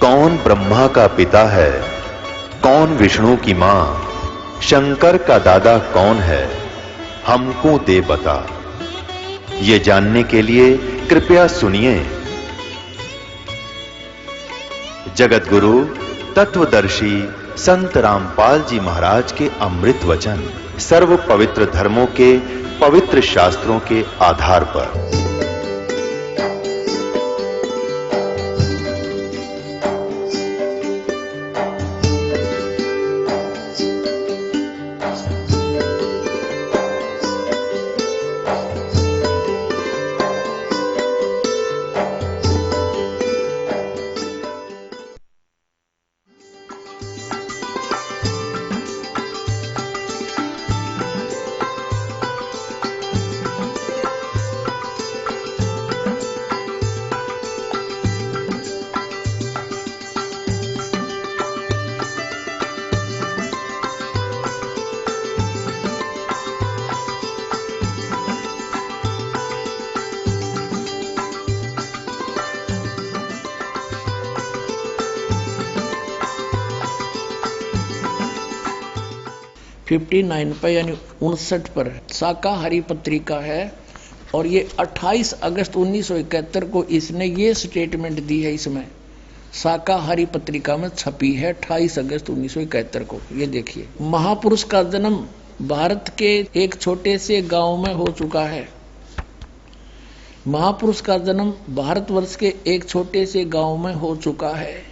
कौन ब्रह्मा का पिता है, कौन विष्णु की मां, शंकर का दादा कौन है, हमको दे बता। ये जानने के लिए कृपया सुनिए। जगत गुरु तत्वदर्शी संत रामपाल जी महाराज के अमृत वचन सर्व पवित्र धर्मों के पवित्र शास्त्रों के आधार पर। पर यानी 59 पर शाकाहारी पत्रिका है और ये 28 अगस्त 1971 को इसने ये स्टेटमेंट दी है। इसमें शाकाहारी पत्रिका में छपी है 28 अगस्त 1971 को। ये देखिए, महापुरुष का जन्म भारत के एक छोटे से गांव में हो चुका है। महापुरुष का जन्म भारतवर्ष के एक छोटे से गांव में हो चुका है।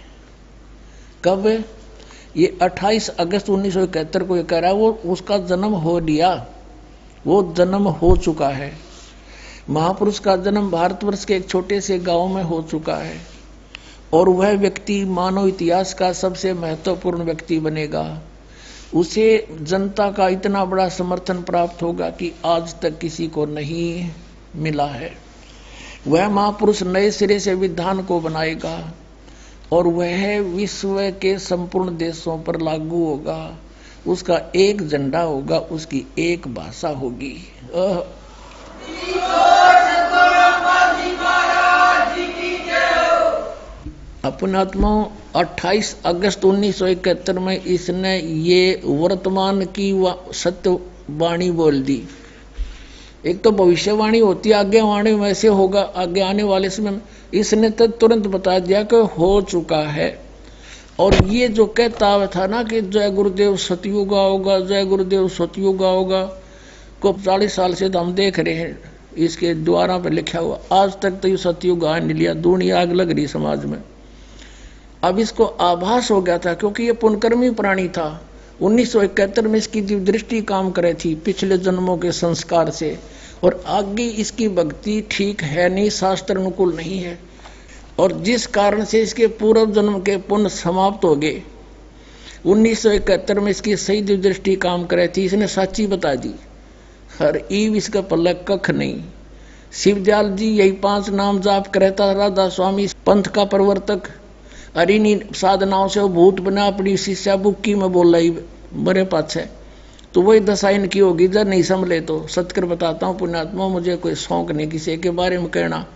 कब? ये 28 अगस्त 1971 को ये कह रहा है, वो उसका जन्म हो लिया, वो जन्म हो चुका है। महापुरुष का जन्म भारतवर्ष के एक छोटे से गांव में हो चुका है और वह व्यक्ति मानव इतिहास का सबसे महत्वपूर्ण व्यक्ति बनेगा। उसे जनता का इतना बड़ा समर्थन प्राप्त होगा कि आज तक किसी को नहीं मिला है। वह महापुरुष नए सिरे से विधान को बनाएगा और वह विश्व के संपूर्ण देशों पर लागू होगा। उसका एक झंडा होगा, उसकी एक भाषा होगी। अपने आत्मा 28 अगस्त 1971 में इसने ये वर्तमान की सत्य वाणी बोल दी। एक तो भविष्यवाणी होती है, आगे वाणी में ऐसे होगा, आगे आने वाले समय में। इसने तो तुरंत बता दिया कि हो चुका है। और ये जो कहता था ना कि जय गुरुदेव सतयुग आओगा, जय गुरुदेव सतयुग आओगा, को 40 साल से तो हम देख रहे हैं इसके द्वारा पर लिखा हुआ। आज तक तो ये सतयुग आ नहीं लिया, दूनी आग लग रही समाज में। अब इसको आभास हो गया था क्योंकि ये पुनकर्मी प्राणी था। 1971 में इसकी दिव्य दृष्टि काम करे थी पिछले जन्मों के संस्कार से, और आगे इसकी भक्ति ठीक है नहीं, शास्त्र अनुकूल नहीं है, और जिस कारण से इसके पूर्व जन्म के पुण्य समाप्त हो गए। 1971 में इसकी सही दिव्य दृष्टि काम करे थी, इसने सच्ची बता दी। हर ईव इसका पल्ला कख नहीं। शिवदयाल जी यही 5 नाम जाप करता, राधा स्वामी पंथ का प्रवर्तक, अरिनी साधनाओं से वो भूत बना अपनी शिष्या बुक्की में बोल रही बड़े पाछे। तो वही दशा इनकी होगी जब नहीं संभले तो। सत्कर बताता हूँ पुण्यात्मा, मुझे कोई शौक नहीं किसी के बारे में कहना,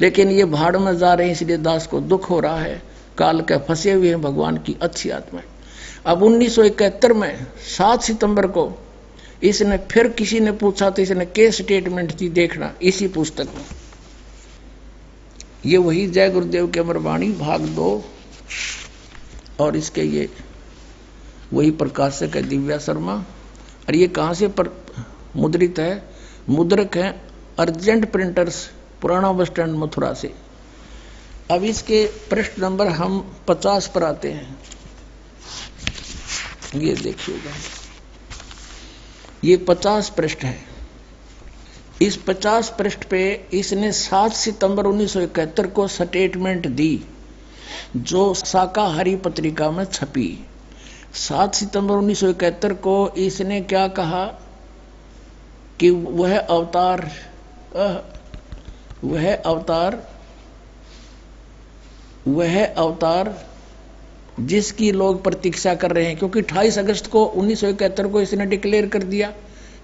लेकिन ये भाड़ में जा रहे हैं इसलिए दास को दुख हो रहा है। काल के फंसे हुए हैं भगवान की अच्छी आत्मा। अब 1971 में 7 सितंबर को इसने फिर किसी ने पूछा तो इसने के स्टेटमेंट दी, देखना इसी पुस्तक में। ये वही जय गुरुदेव के अमरवाणी भाग 2 और इसके ये वही प्रकाशक है दिव्या शर्मा। और ये कहाँ से मुद्रित है? मुद्रक है अर्जेंट प्रिंटर्स, पुराना बस स्टैंड मथुरा से। अब इसके पृष्ठ नंबर हम 50 पर आते हैं। ये देखिएगा, ये 50 पृष्ठ है। इस 50 पृष्ठ पे इसने 7 सितंबर 1971 को स्टेटमेंट दी जो शाकाहारी पत्रिका में छपी। 7 सितंबर 1971 को इसने क्या कहा कि वह अवतार जिसकी लोग प्रतीक्षा कर रहे हैं, क्योंकि 28 अगस्त को 1971 को इसने डिक्लेयर कर दिया।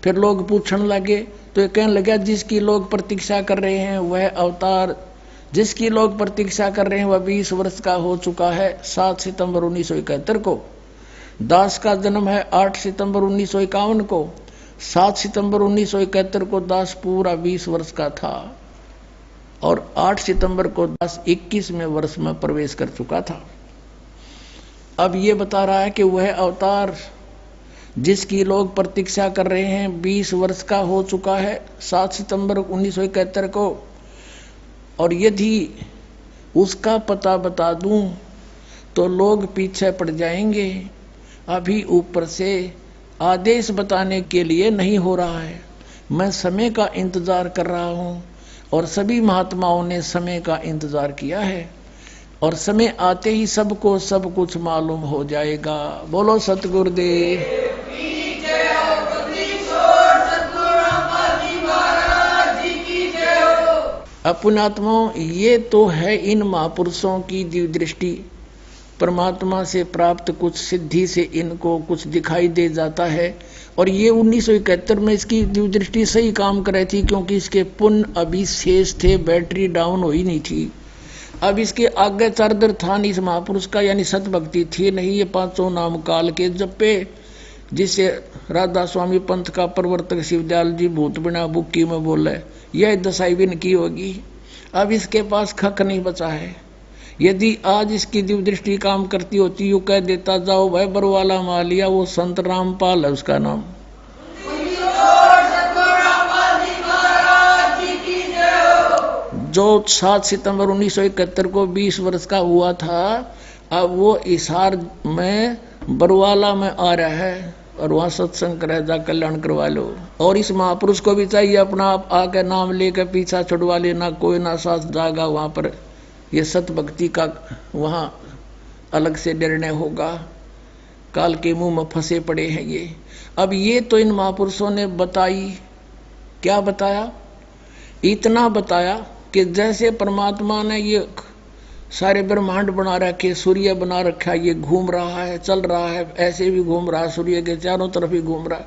फिर लोग पूछने लगे तो ये कहने लगा जिसकी लोग प्रतीक्षा कर रहे हैं वह अवतार जिसकी लोग प्रतीक्षा कर रहे हैं वह 20 वर्ष का हो चुका है। 7 सितंबर 1971 को। दास का जन्म है 8 सितंबर 1951 को। 7 सितंबर 1971 को दास पूरा 20 वर्ष का था और 8 सितंबर को दास 21वें वर्ष में प्रवेश कर चुका था। अब ये बता रहा है कि वह अवतार जिसकी लोग प्रतीक्षा कर रहे हैं 20 वर्ष का हो चुका है 7 सितंबर 1971 को। और यदि उसका पता बता दूं तो लोग पीछे पड़ जाएंगे। अभी ऊपर से आदेश बताने के लिए नहीं हो रहा है। मैं समय का इंतजार कर रहा हूं और सभी महात्माओं ने समय का इंतजार किया है और समय आते ही सबको सब कुछ मालूम हो जाएगा। बोलो सतगुरुदेव। अपनात्माओं, ये तो है इन महापुरुषों की दिव्य दृष्टि। परमात्मा से प्राप्त कुछ सिद्धि से इनको कुछ दिखाई दे जाता है और ये 1971 में इसकी दिव्य दृष्टि सही काम कर रही थी, क्योंकि इसके पुण्य अभी शेष थे, बैटरी डाउन हुई नहीं थी। अब इसके आगे चार्जर था नहीं इस महापुरुष का, यानी सत भक्ति थी नहीं। ये पांचों नाम काल के जपे, जिसे राधा स्वामी पंथ का प्रवर्तक शिवदयाल जी भूत बिना बुक्की में बोले, यह दशाई भी इनकी होगी। अब इसके पास खक नहीं बचा है। यदि आज इसकी दिव्य दृष्टि काम करती होती, यू कह देता जाओ भाई बरवाला मालिया, वो संत रामपाल है उसका नाम। जो 7 सितंबर 1971 को 20 वर्ष का हुआ था, अब वो इसार में बरवाला में आ रहा है और वहां सत्संग करे, जा कल्याण करवा लो। और इस महापुरुष को भी चाहिए अपना आप आके नाम लेकर पीछा छुड़वा लेना, कोई ना साथ जागा वहां पर। ये सत भक्ति का वहां अलग से निर्णय होगा। काल के मुंह में फंसे पड़े हैं ये। अब ये तो इन महापुरुषों ने बताई, क्या बताया? इतना बताया कि जैसे परमात्मा ने ये सारे ब्रह्मांड बना रखे, सूर्य बना रखा, ये घूम रहा है, चल रहा है, ऐसे भी घूम रहा है, सूर्य के चारों तरफ ही घूम रहा है।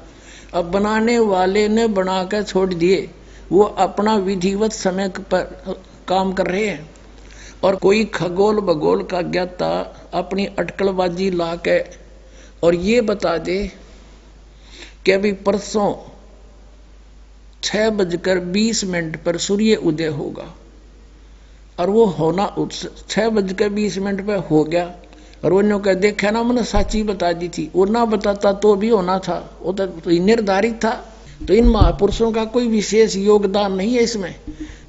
अब बनाने वाले ने बना कर छोड़ दिए, वो अपना विधिवत समय पर काम कर रहे हैं। और कोई खगोल भगोल का ज्ञाता अपनी अटकलबाजी ला के और ये बता दे कि अभी परसों 6:20 पर सूर्य उदय होगा, और वो होना 6:20 पे हो गया। और वो कह देखा ना, मैंने साची बता दी थी। वो ना बताता तो भी होना था, वो तो निर्धारित था। तो इन महापुरुषों का कोई विशेष योगदान नहीं है इसमें,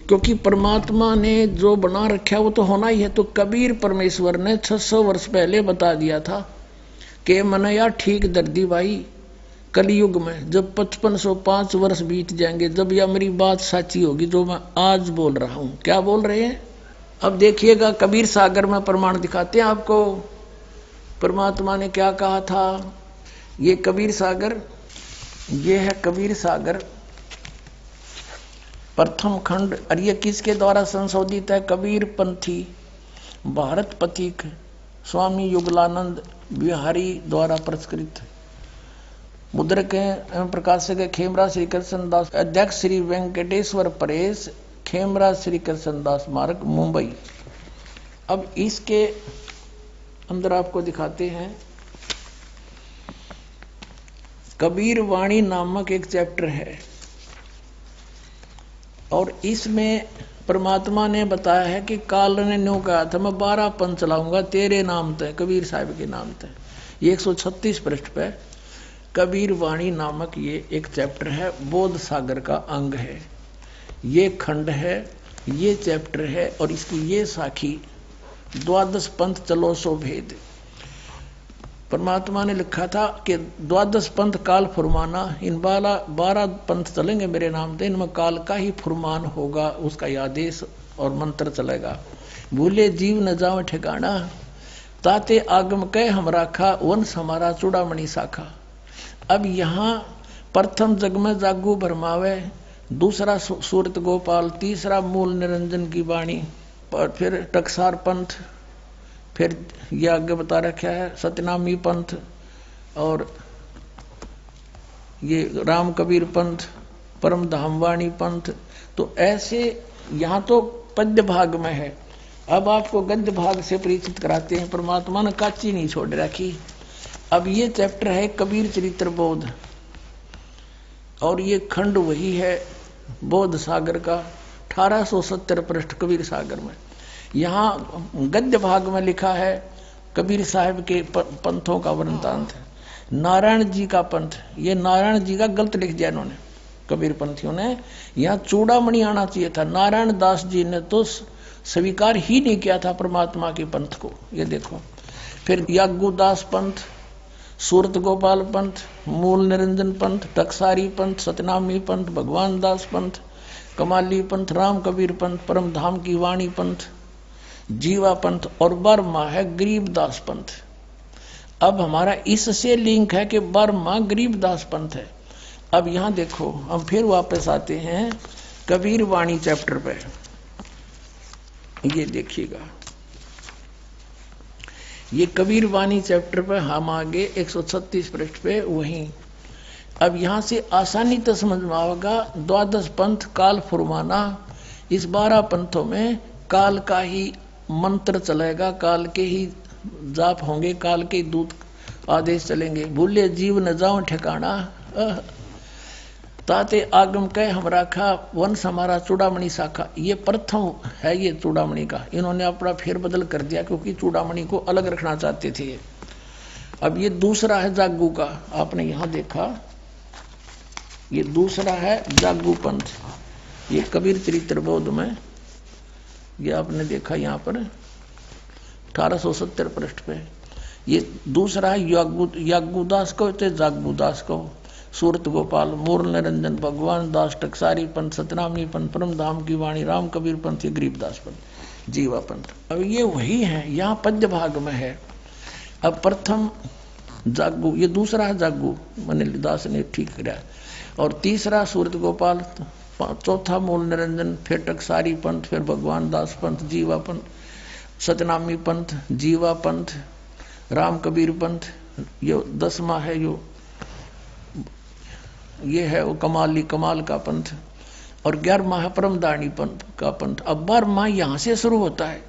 क्योंकि परमात्मा ने जो बना रखा वो तो होना ही है। तो कबीर परमेश्वर ने 600 वर्ष पहले बता दिया था कि मैंने यार ठीक दर्दी भाई, कलयुग में जब 5505 वर्ष बीत जाएंगे, जब यह मेरी बात सच्ची होगी जो मैं आज बोल रहा हूं। क्या बोल रहे हैं? अब देखिएगा, कबीर सागर में प्रमाण दिखाते हैं आपको परमात्मा ने क्या कहा था। ये कबीर सागर, ये है कबीर सागर प्रथम खंड, और ये किसके द्वारा संशोधित है? कबीर पंथी भारत पथिक स्वामी युगलानंद बिहारी द्वारा पुरस्कृत। मुद्रक एवं प्रकाशक खेमरा श्री कृष्ण दास, अध्यक्ष श्री वेंकटेश्वर परेश, खेमरा श्री कृष्ण दास मार्ग, मुंबई। अब इसके अंदर आपको दिखाते हैं कबीर वाणी नामक एक चैप्टर है, और इसमें परमात्मा ने बताया है कि काल ने न्यू कहा था मैं 12 पंथ चलाऊंगा तेरे नाम ते, कबीर साहब के नाम ते। ये 136 पृष्ठ पे कबीर वाणी नामक ये एक चैप्टर है, बोध सागर का अंग है। ये खंड है, ये चैप्टर है, और इसकी ये साखी 12 पंथ चलो सो भेद। परमात्मा ने लिखा था कि 12 पंथ काल फुरमाना, इन 12 पंथ चलेंगे मेरे नाम से, इनमें काल का ही फुरमान होगा, उसका आदेश और मंत्र चलेगा। भूले जीव न जाओ ठिकाना, ताते आगम कह हम राखा, वंश हमारा चूड़ामणि शाखा। अब यहाँ प्रथम जग में जागू भरमावे, दूसरा सूरत गोपाल, तीसरा मूल निरंजन की वाणी, और फिर टकसार पंथ, फिर यह आगे बता रखा है सतनामी पंथ, और ये राम कबीर पंथ, परम धामवाणी पंथ। तो ऐसे यहाँ तो पद्य भाग में है। अब आपको गद्य भाग से परिचित कराते हैं। परमात्मा ने काची नहीं छोड़ रखी। अब ये चैप्टर है कबीर चरित्र बोध, और ये खंड वही है बोध सागर का 1870 पृष्ठ कबीर सागर में। यहाँ गद्य भाग में लिखा है कबीर साहब के पंथों का वृत्तांत है। नारायण जी का पंथ, ये नारायण जी का गलत लिख दिया इन्होंने, कबीर पंथियों ने। यहाँ चूड़ामणि आना चाहिए था। नारायण दास जी ने तो स्वीकार ही नहीं किया था परमात्मा के पंथ को। ये देखो, फिर यागुदास पंथ, सूरत गोपाल पंथ, मूल निरंजन पंथ, टकसारी पंथ, सतनामी पंथ, भगवान दास पंथ, कमाली पंथ, राम कबीर पंथ, परम धाम की वाणी पंथ, जीवा पंथ, और बर्मा है गरीबदास पंथ। अब हमारा इससे लिंक है कि बर्मा गरीबदास पंथ है। अब यहां देखो, हम फिर वापस आते हैं कबीर वाणी चैप्टर पे। ये देखिएगा, ये कबीर वाणी चैप्टर पे हम आगे 136 पृष्ठ पे वहीं। अब यहां से आसानी तो समझ में आएगा। 12 पंथ काल फुरमाना, इस 12 पंथों में काल का ही मंत्र चलेगा, काल के ही जाप होंगे, काल के दूत आदेश चलेंगे। भूले जीव न जाओ ठिकाना, ताते आगम कह हम राखा, वंश हमारा चूड़ामणि शाखा। ये प्रथम है ये चूड़ामणि का। इन्होंने अपना फेर बदल कर दिया क्योंकि चूड़ामणि को अलग रखना चाहते थे। अब ये दूसरा है जागू का, आपने यहां देखा, ये दूसरा है जागू पंथ। ये कबीर चरित्र बोध में, ये आपने देखा यहाँ पर 1870 पृष्ठ पे। ये दूसरा है यागुदास को, जागुदास को, सूरत गोपाल, मूल निरंजन, भगवान दास, टकसारी पंथ, सतनामी पंथ, परम धाम की वाणी, राम कबीर पंथ, गरीबदास पंथ, जीवा पंथ। अब ये वही है, यहाँ पद्य भाग में है। अब प्रथम जागू, ये दूसरा है जागू, मनील दास ने ठीक किया, और तीसरा सूरत गोपाल, चौथा मूल निरंजन, फिर टकसारी पंथ, फिर भगवान दास पंथ, जीवा पंथ, सतनामी पंथ, जीवा पंथ, राम कबीर पंथ। ये 10वां है, ये है वो कमाल का पंथ, और 11वां है परमदानी पंथ का पंथ। अब 12वां यहाँ से शुरू होता है।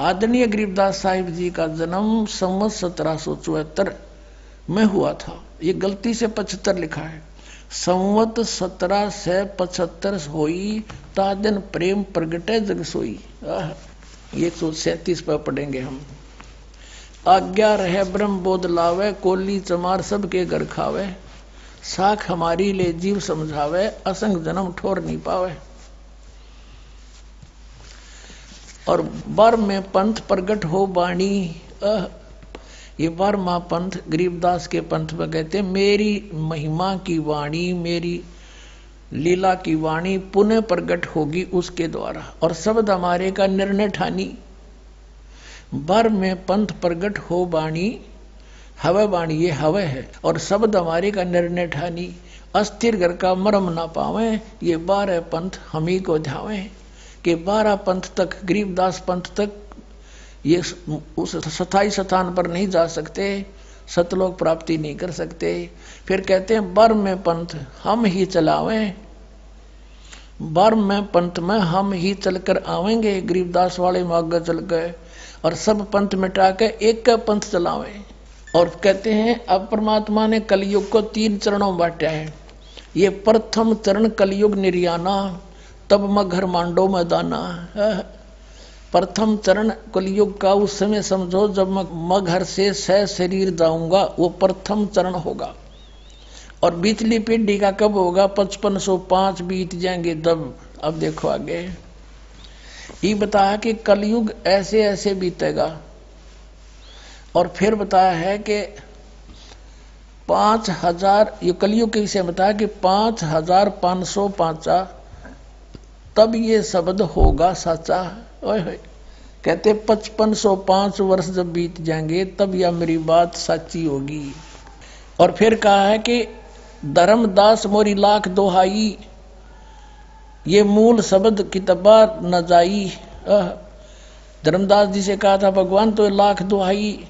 आदरणीय गरीबदास साहिब जी का जन्म संवत 1774 में हुआ था। ये गलती से 75 लिखा है। संवत 1775 होई, ता दिन प्रेम प्रगटे जग सोई। 137 पर पढ़ेंगे हम। आज्ञा रहे ब्रह्म बोध लावे, कोली चमार सबके घर खावे, साख हमारी ले जीव समझावे, असंग जन्म ठोर नहीं पावे। और बर में पंथ प्रगट हो बाणी, ये 12वां पंथ गरीबदास के पंथ में कहते हैं, मेरी महिमा की वाणी, मेरी लीला की वाणी पुनः प्रगट होगी उसके द्वारा, और शब्द हमारे का निर्णय ठानी। बर में पंथ प्रगट हो बाणी, हवे बाणी, ये हवे है, और शब्द हमारे का निर्णय ठानी। अस्थिर घर का मरम ना पावे, ये 12 पंथ हम ही को ध्यावे। कि 12 पंथ तक, गरीबदास पंथ तक ये उस स्थायी स्थान पर नहीं जा सकते, सतलोक प्राप्ति नहीं कर सकते। फिर कहते हैं बर में पंथ हम ही चलावें, बर में पंथ में हम ही चलकर आवेंगे। गरीबदास वाले मार्ग चल गए और सब पंथ मिटा के एक का पंथ चलावें। और कहते हैं अब परमात्मा ने कलयुग को 3 चरणों बांटा है। ये प्रथम चरण कलयुग निर्याना, तब मैं घर मांडो मैदाना। प्रथम चरण कलयुग का उस समय समझो जब मैं घर से सह शरीर जाऊंगा, वो प्रथम चरण होगा। और बीचली पीढ़ी का कब होगा? 5505 बीत जाएंगे तब। अब देखो आगे ये बताया कि कलयुग ऐसे ऐसे बीतेगा। और फिर बताया है कि 5000, ये कलयुग के विषय बताया कि 5505 तब ये शब्द होगा साचा। ओए कहते 5505 वर्ष जब बीत जाएंगे तब यह मेरी बात सच्ची होगी। और फिर कहा है कि धर्मदास मोरी लाख दोहाई, ये मूल शब्द किताबा न जाई। धर्मदास जी से कहा था भगवान तो लाख दोहाई,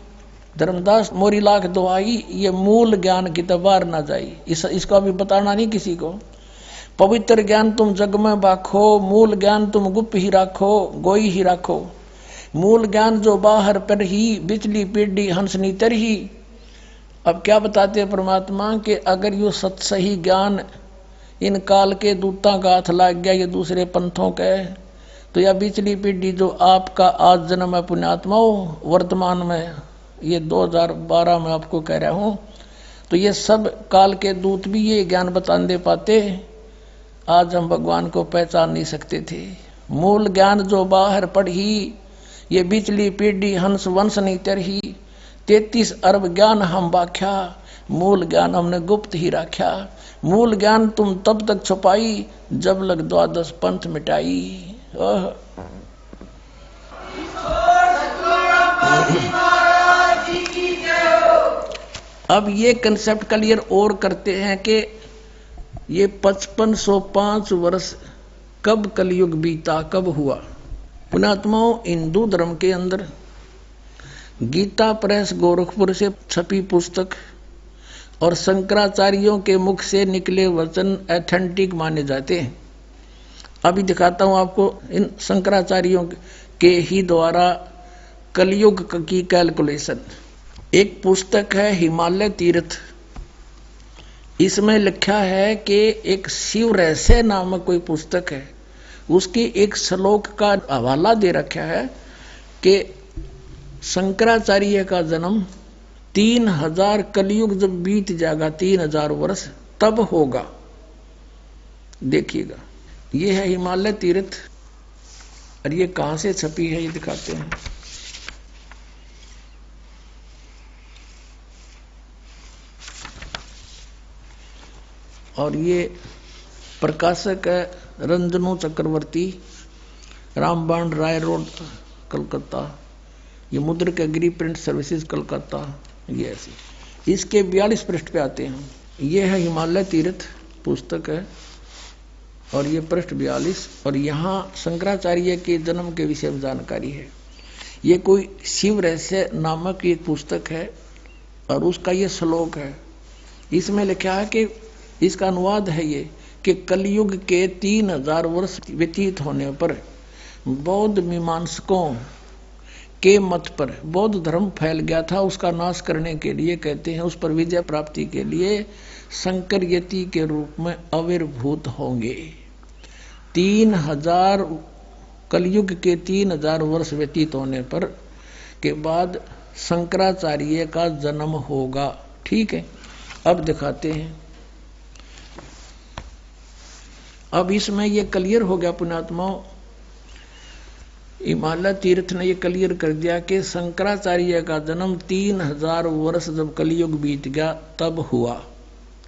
धर्मदास मोरी लाख दोहाई, ये मूल ज्ञान किताबार न जाई। इसका भी बताना नहीं किसी को। पवित्र ज्ञान तुम जग में बाखो, मूल ज्ञान तुम गुप्त ही राखो, गोई ही राखो। मूल ज्ञान जो बाहर पर ही, बिचली पीढ़ी हंसनी तर ही। अब क्या बताते हैं परमात्मा कि अगर यो सत सही ज्ञान इन काल के दूतां का हाथ लाग गया, ये दूसरे पंथों के, तो यह बिचली पीढ़ी जो आपका आज जन्म है पुण्यात्माओं, वर्तमान में ये 2012 में आपको कह रहा हूं, तो ये सब काल के दूत भी ये ज्ञान बता दे पाते, आज हम भगवान को पहचान नहीं सकते थे। मूल ज्ञान जो बाहर पढ़ी, ये बिचली पीढ़ी हंस वंश नहीं तरही। 33 अरब ज्ञान हम बाख्या, मूल ज्ञान हमने गुप्त ही राख्या। मूल ज्ञान तुम तब तक छुपाई, जब लग 12 पंथ मिटाई। अब ये कंसेप्ट क्लियर और करते हैं कि ये 5505 वर्ष कब कलयुग बीता, कब हुआ। पुण्यात्माओं, हिंदू धर्म के अंदर गीता प्रेस गोरखपुर से छपी पुस्तक और शंकराचार्यों के मुख से निकले वचन ऑथेंटिक माने जाते हैं। अभी दिखाता हूं आपको इन शंकराचार्यों के ही द्वारा कलयुग की कैलकुलेशन। एक पुस्तक है हिमालय तीर्थ, इसमें लिखा है कि एक शिव रहस्य नामक कोई पुस्तक है, उसकी एक श्लोक का हवाला दे रखा है कि शंकराचार्य का जन्म 3000 कलयुग जब बीत जाएगा, 3000 वर्ष, तब होगा। देखिएगा, ये है हिमालय तीर्थ और ये कहां से छपी है ये दिखाते हैं। और ये प्रकाशक है रंजनो चक्रवर्ती, रामबाण राय रोड, कलकत्ता। ये मुद्रक एग्री प्रिंट सर्विसेज, कलकत्ता। ये ऐसी इसके 42 पृष्ठ पे आते हैं। ये है हिमालय तीर्थ पुस्तक है और ये पृष्ठ 42, और यहाँ शंकराचार्य के जन्म के विषय में जानकारी है। ये कोई शिव रहस्य नामक एक पुस्तक है और उसका ये श्लोक है। इसमें लिखा है कि इसका अनुवाद है ये कि कलयुग के 3000 वर्ष व्यतीत होने पर बौद्ध मीमांसकों के मत पर बौद्ध धर्म फैल गया था, उसका नाश करने के लिए कहते हैं, उस पर विजय प्राप्ति के लिए शंकर यति के रूप में आविर्भूत होंगे। 3000 कलयुग के 3000 वर्ष व्यतीत होने पर के बाद शंकराचार्य का जन्म होगा। ठीक है, अब दिखाते हैं। अब इसमें ये क्लियर हो गया पुण्यात्माओं, हिमालय तीर्थ ने ये क्लियर कर दिया कि शंकराचार्य का जन्म 3000 वर्ष जब कलयुग बीत गया तब हुआ।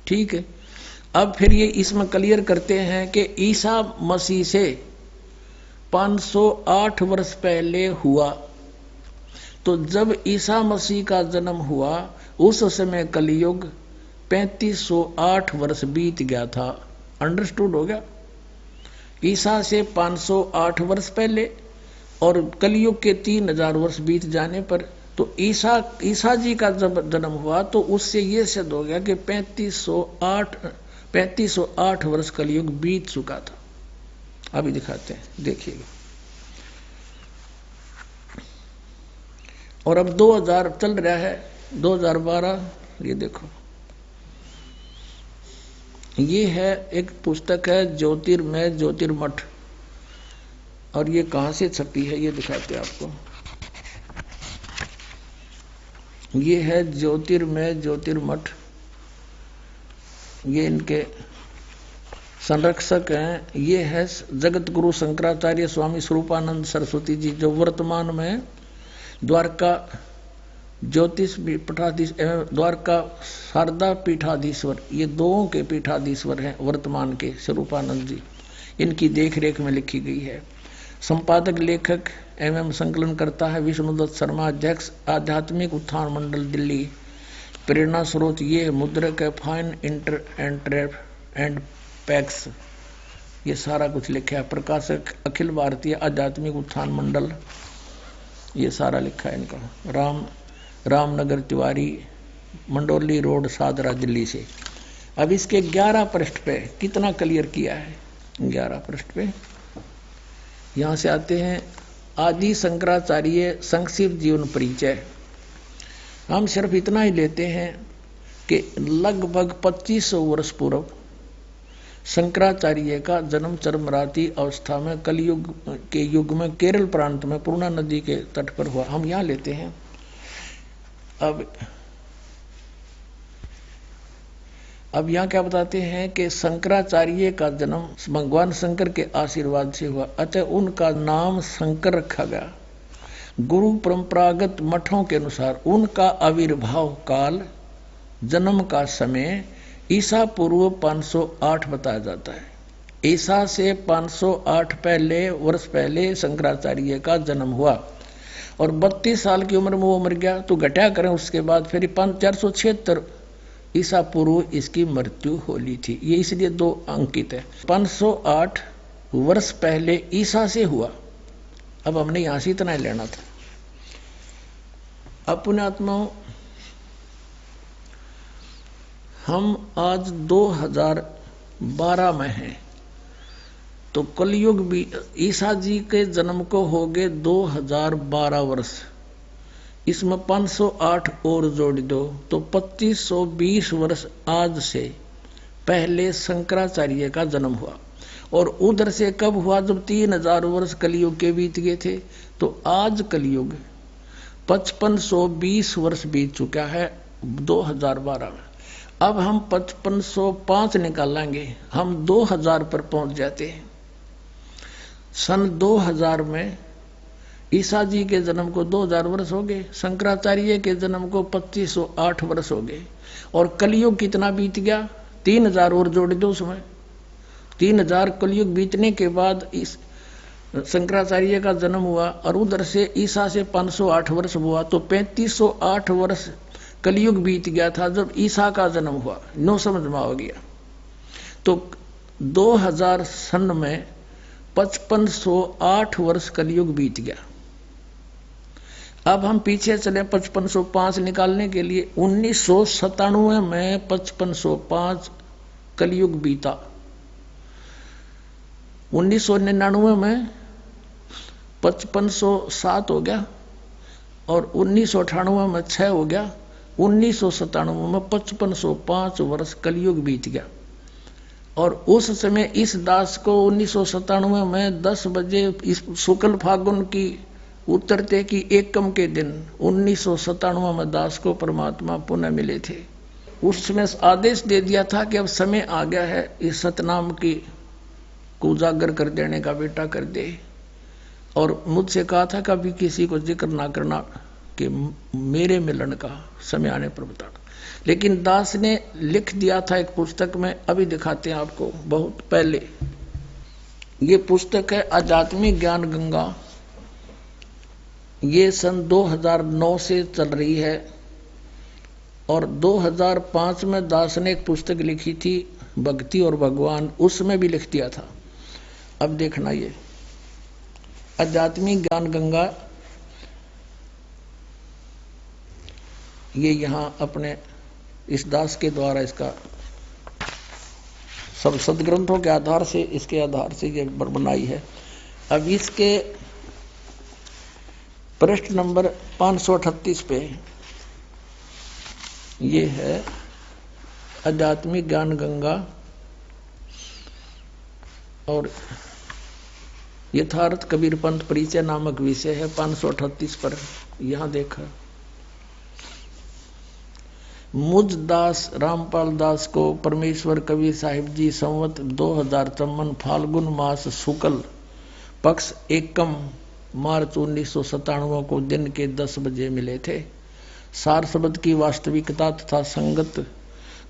ठीक है, अब फिर ये इसमें क्लियर करते हैं कि ईसा मसीह से 508 वर्ष पहले हुआ। तो जब ईसा मसीह का जन्म हुआ उस समय कलयुग 3508 वर्ष बीत गया था। अंडरस्टूड हो गया? ईसा से 508 वर्ष पहले और कलयुग के 3000 वर्ष बीत जाने पर तो ईसा जी का जब जन्म हुआ तो उससे ये सिद्ध हो गया कि 3508 वर्ष कलयुग बीत चुका था। अभी दिखाते हैं, देखिएगा। और अब 2000 चल रहा है, 2012। ये देखो, ये है एक पुस्तक है ज्योतिर्मय ज्योतिर्मठ, और ये कहां से छपी है ये दिखाते हैं आपको। ये है ज्योतिर्मय ज्योतिर्मठ, ये इनके संरक्षक हैं। ये है जगत गुरु शंकराचार्य स्वामी स्वरूपानंद सरस्वती जी, जो वर्तमान में द्वारका ज्योतिष पीठाधीश एवं द्वारका शारदा पीठाधीश्वर, ये दोनों के पीठाधीश्वर हैं वर्तमान के स्वरूपानंद जी। इनकी देखरेख में लिखी गई है। संपादक लेखक एवं संकलन करता है विष्णुदत्त शर्मा, अध्यक्ष आध्यात्मिक उत्थान मंडल दिल्ली। प्रेरणा स्रोत ये मुद्रक है फाइन इंटर एंड पैक्स, ये सारा कुछ लिखा है। प्रकाशक अखिल भारतीय आध्यात्मिक उत्थान मंडल, ये सारा लिखा है इनका। रामनगर तिवारी, मंडोली रोड, सादरा, दिल्ली से। अब इसके 11 पृष्ठ पे कितना क्लियर किया है? 11 पृष्ठ पे यहां से आते हैं आदि शंकराचार्य संक्षिप्त जीवन परिचय। हम सिर्फ इतना ही लेते हैं कि लगभग 2500 वर्ष पूर्व शंकराचार्य का जन्म चरमराती अवस्था में कलयुग के युग में केरल प्रांत में पूर्णा नदी के तट पर हुआ। हम यहां लेते हैं। अब यहां क्या बताते हैं कि शंकराचार्य का जन्म भगवान शंकर के आशीर्वाद से हुआ, अतः उनका नाम शंकर रखा गया। गुरु परंपरागत मठों के अनुसार उनका आविर्भाव काल, जन्म का समय ईसा पूर्व 508 बताया जाता है। ईसा से 508 वर्ष पहले शंकराचार्य का जन्म हुआ और 32 साल की उम्र में वो मर गया। तो घटा करें उसके बाद फिर 476 ईसा पूर्व इसकी मृत्यु होली थी। ये इसलिए 2 अंकित है। 508 वर्ष पहले ईसा से हुआ। अब हमने यहां से इतना ही लेना था। अपने आत्माओं, हम आज 2012 में हैं, तो कलयुग भी ईसा जी के जन्म को हो गए 2012 वर्ष। इसमें 508 और जोड़ दो तो 2520 वर्ष आज से पहले शंकराचार्य का जन्म हुआ। और उधर से कब हुआ? जब 3000 वर्ष कलयुग के बीत गए थे। तो आज कलयुग 5520 वर्ष बीत चुका है 2012 में। अब हम 5505 निकालेंगे, हम 2000 पर पहुंच जाते हैं। सन 2000 में ईसा जी के जन्म को 2000 वर्ष हो गए, शंकराचार्य के जन्म को 2508 वर्ष हो गए। और कलयुग कितना बीत गया? 3000 और जोड़ दो उसमें। 3000 कलयुग बीतने के बाद इस शंकराचार्य का जन्म हुआ और उधर से ईसा से 508 वर्ष हुआ, तो 3508 वर्ष कलयुग बीत गया था जब ईसा का जन्म हुआ। नो समझ में आ गया। तो 2000 सन में 5508 वर्ष कलयुग बीत गया। अब हम पीछे चले 5505 निकालने के लिए। 1997 में 5505 कलयुग बीता। 1999 में 5507 हो गया और 1998 में 6 हो गया। 1997 में 5505 वर्ष कलयुग बीत गया। और उस समय इस दास को 1997 में 10 बजे इस शुक्ल फागुन की उत्तरते की एकम के दिन 1997 में दास को परमात्मा पुनः मिले थे। उसमें आदेश दे दिया था कि अब समय आ गया है इस सतनाम की को उजागर कर देने का, बेटा कर दे। और मुझसे कहा था कभी किसी को जिक्र ना करना कि मेरे मिलन का, समय आने पर बताना। लेकिन दास ने लिख दिया था एक पुस्तक में, अभी दिखाते हैं आपको, बहुत पहले। ये पुस्तक है आध्यात्मिक ज्ञान गंगा। ये सन 2009 से चल रही है और 2005 में दास ने एक पुस्तक लिखी थी भक्ति और भगवान, उसमें भी लिख दिया था। अब देखना, ये आध्यात्मिक ज्ञान गंगा, ये यहां अपने इस दास के द्वारा इसका सब सदग्रंथों के आधार से, इसके आधार से ये बनाई है। अब इसके पृष्ठ नंबर 538 पे ये है आध्यात्मिक ज्ञान गंगा और यथार्थ कबीर पंथ परिचय नामक विषय है। 538 पर यहां देखा, मुझ दास रामपाल दास को परमेश्वर कबीर साहिब जी संवत 2053 फाल्गुन मास शुक्ल पक्ष एकम मार्च 1997 को दिन के 10 बजे मिले थे। सार शब्द की वास्तविकता तथा संगत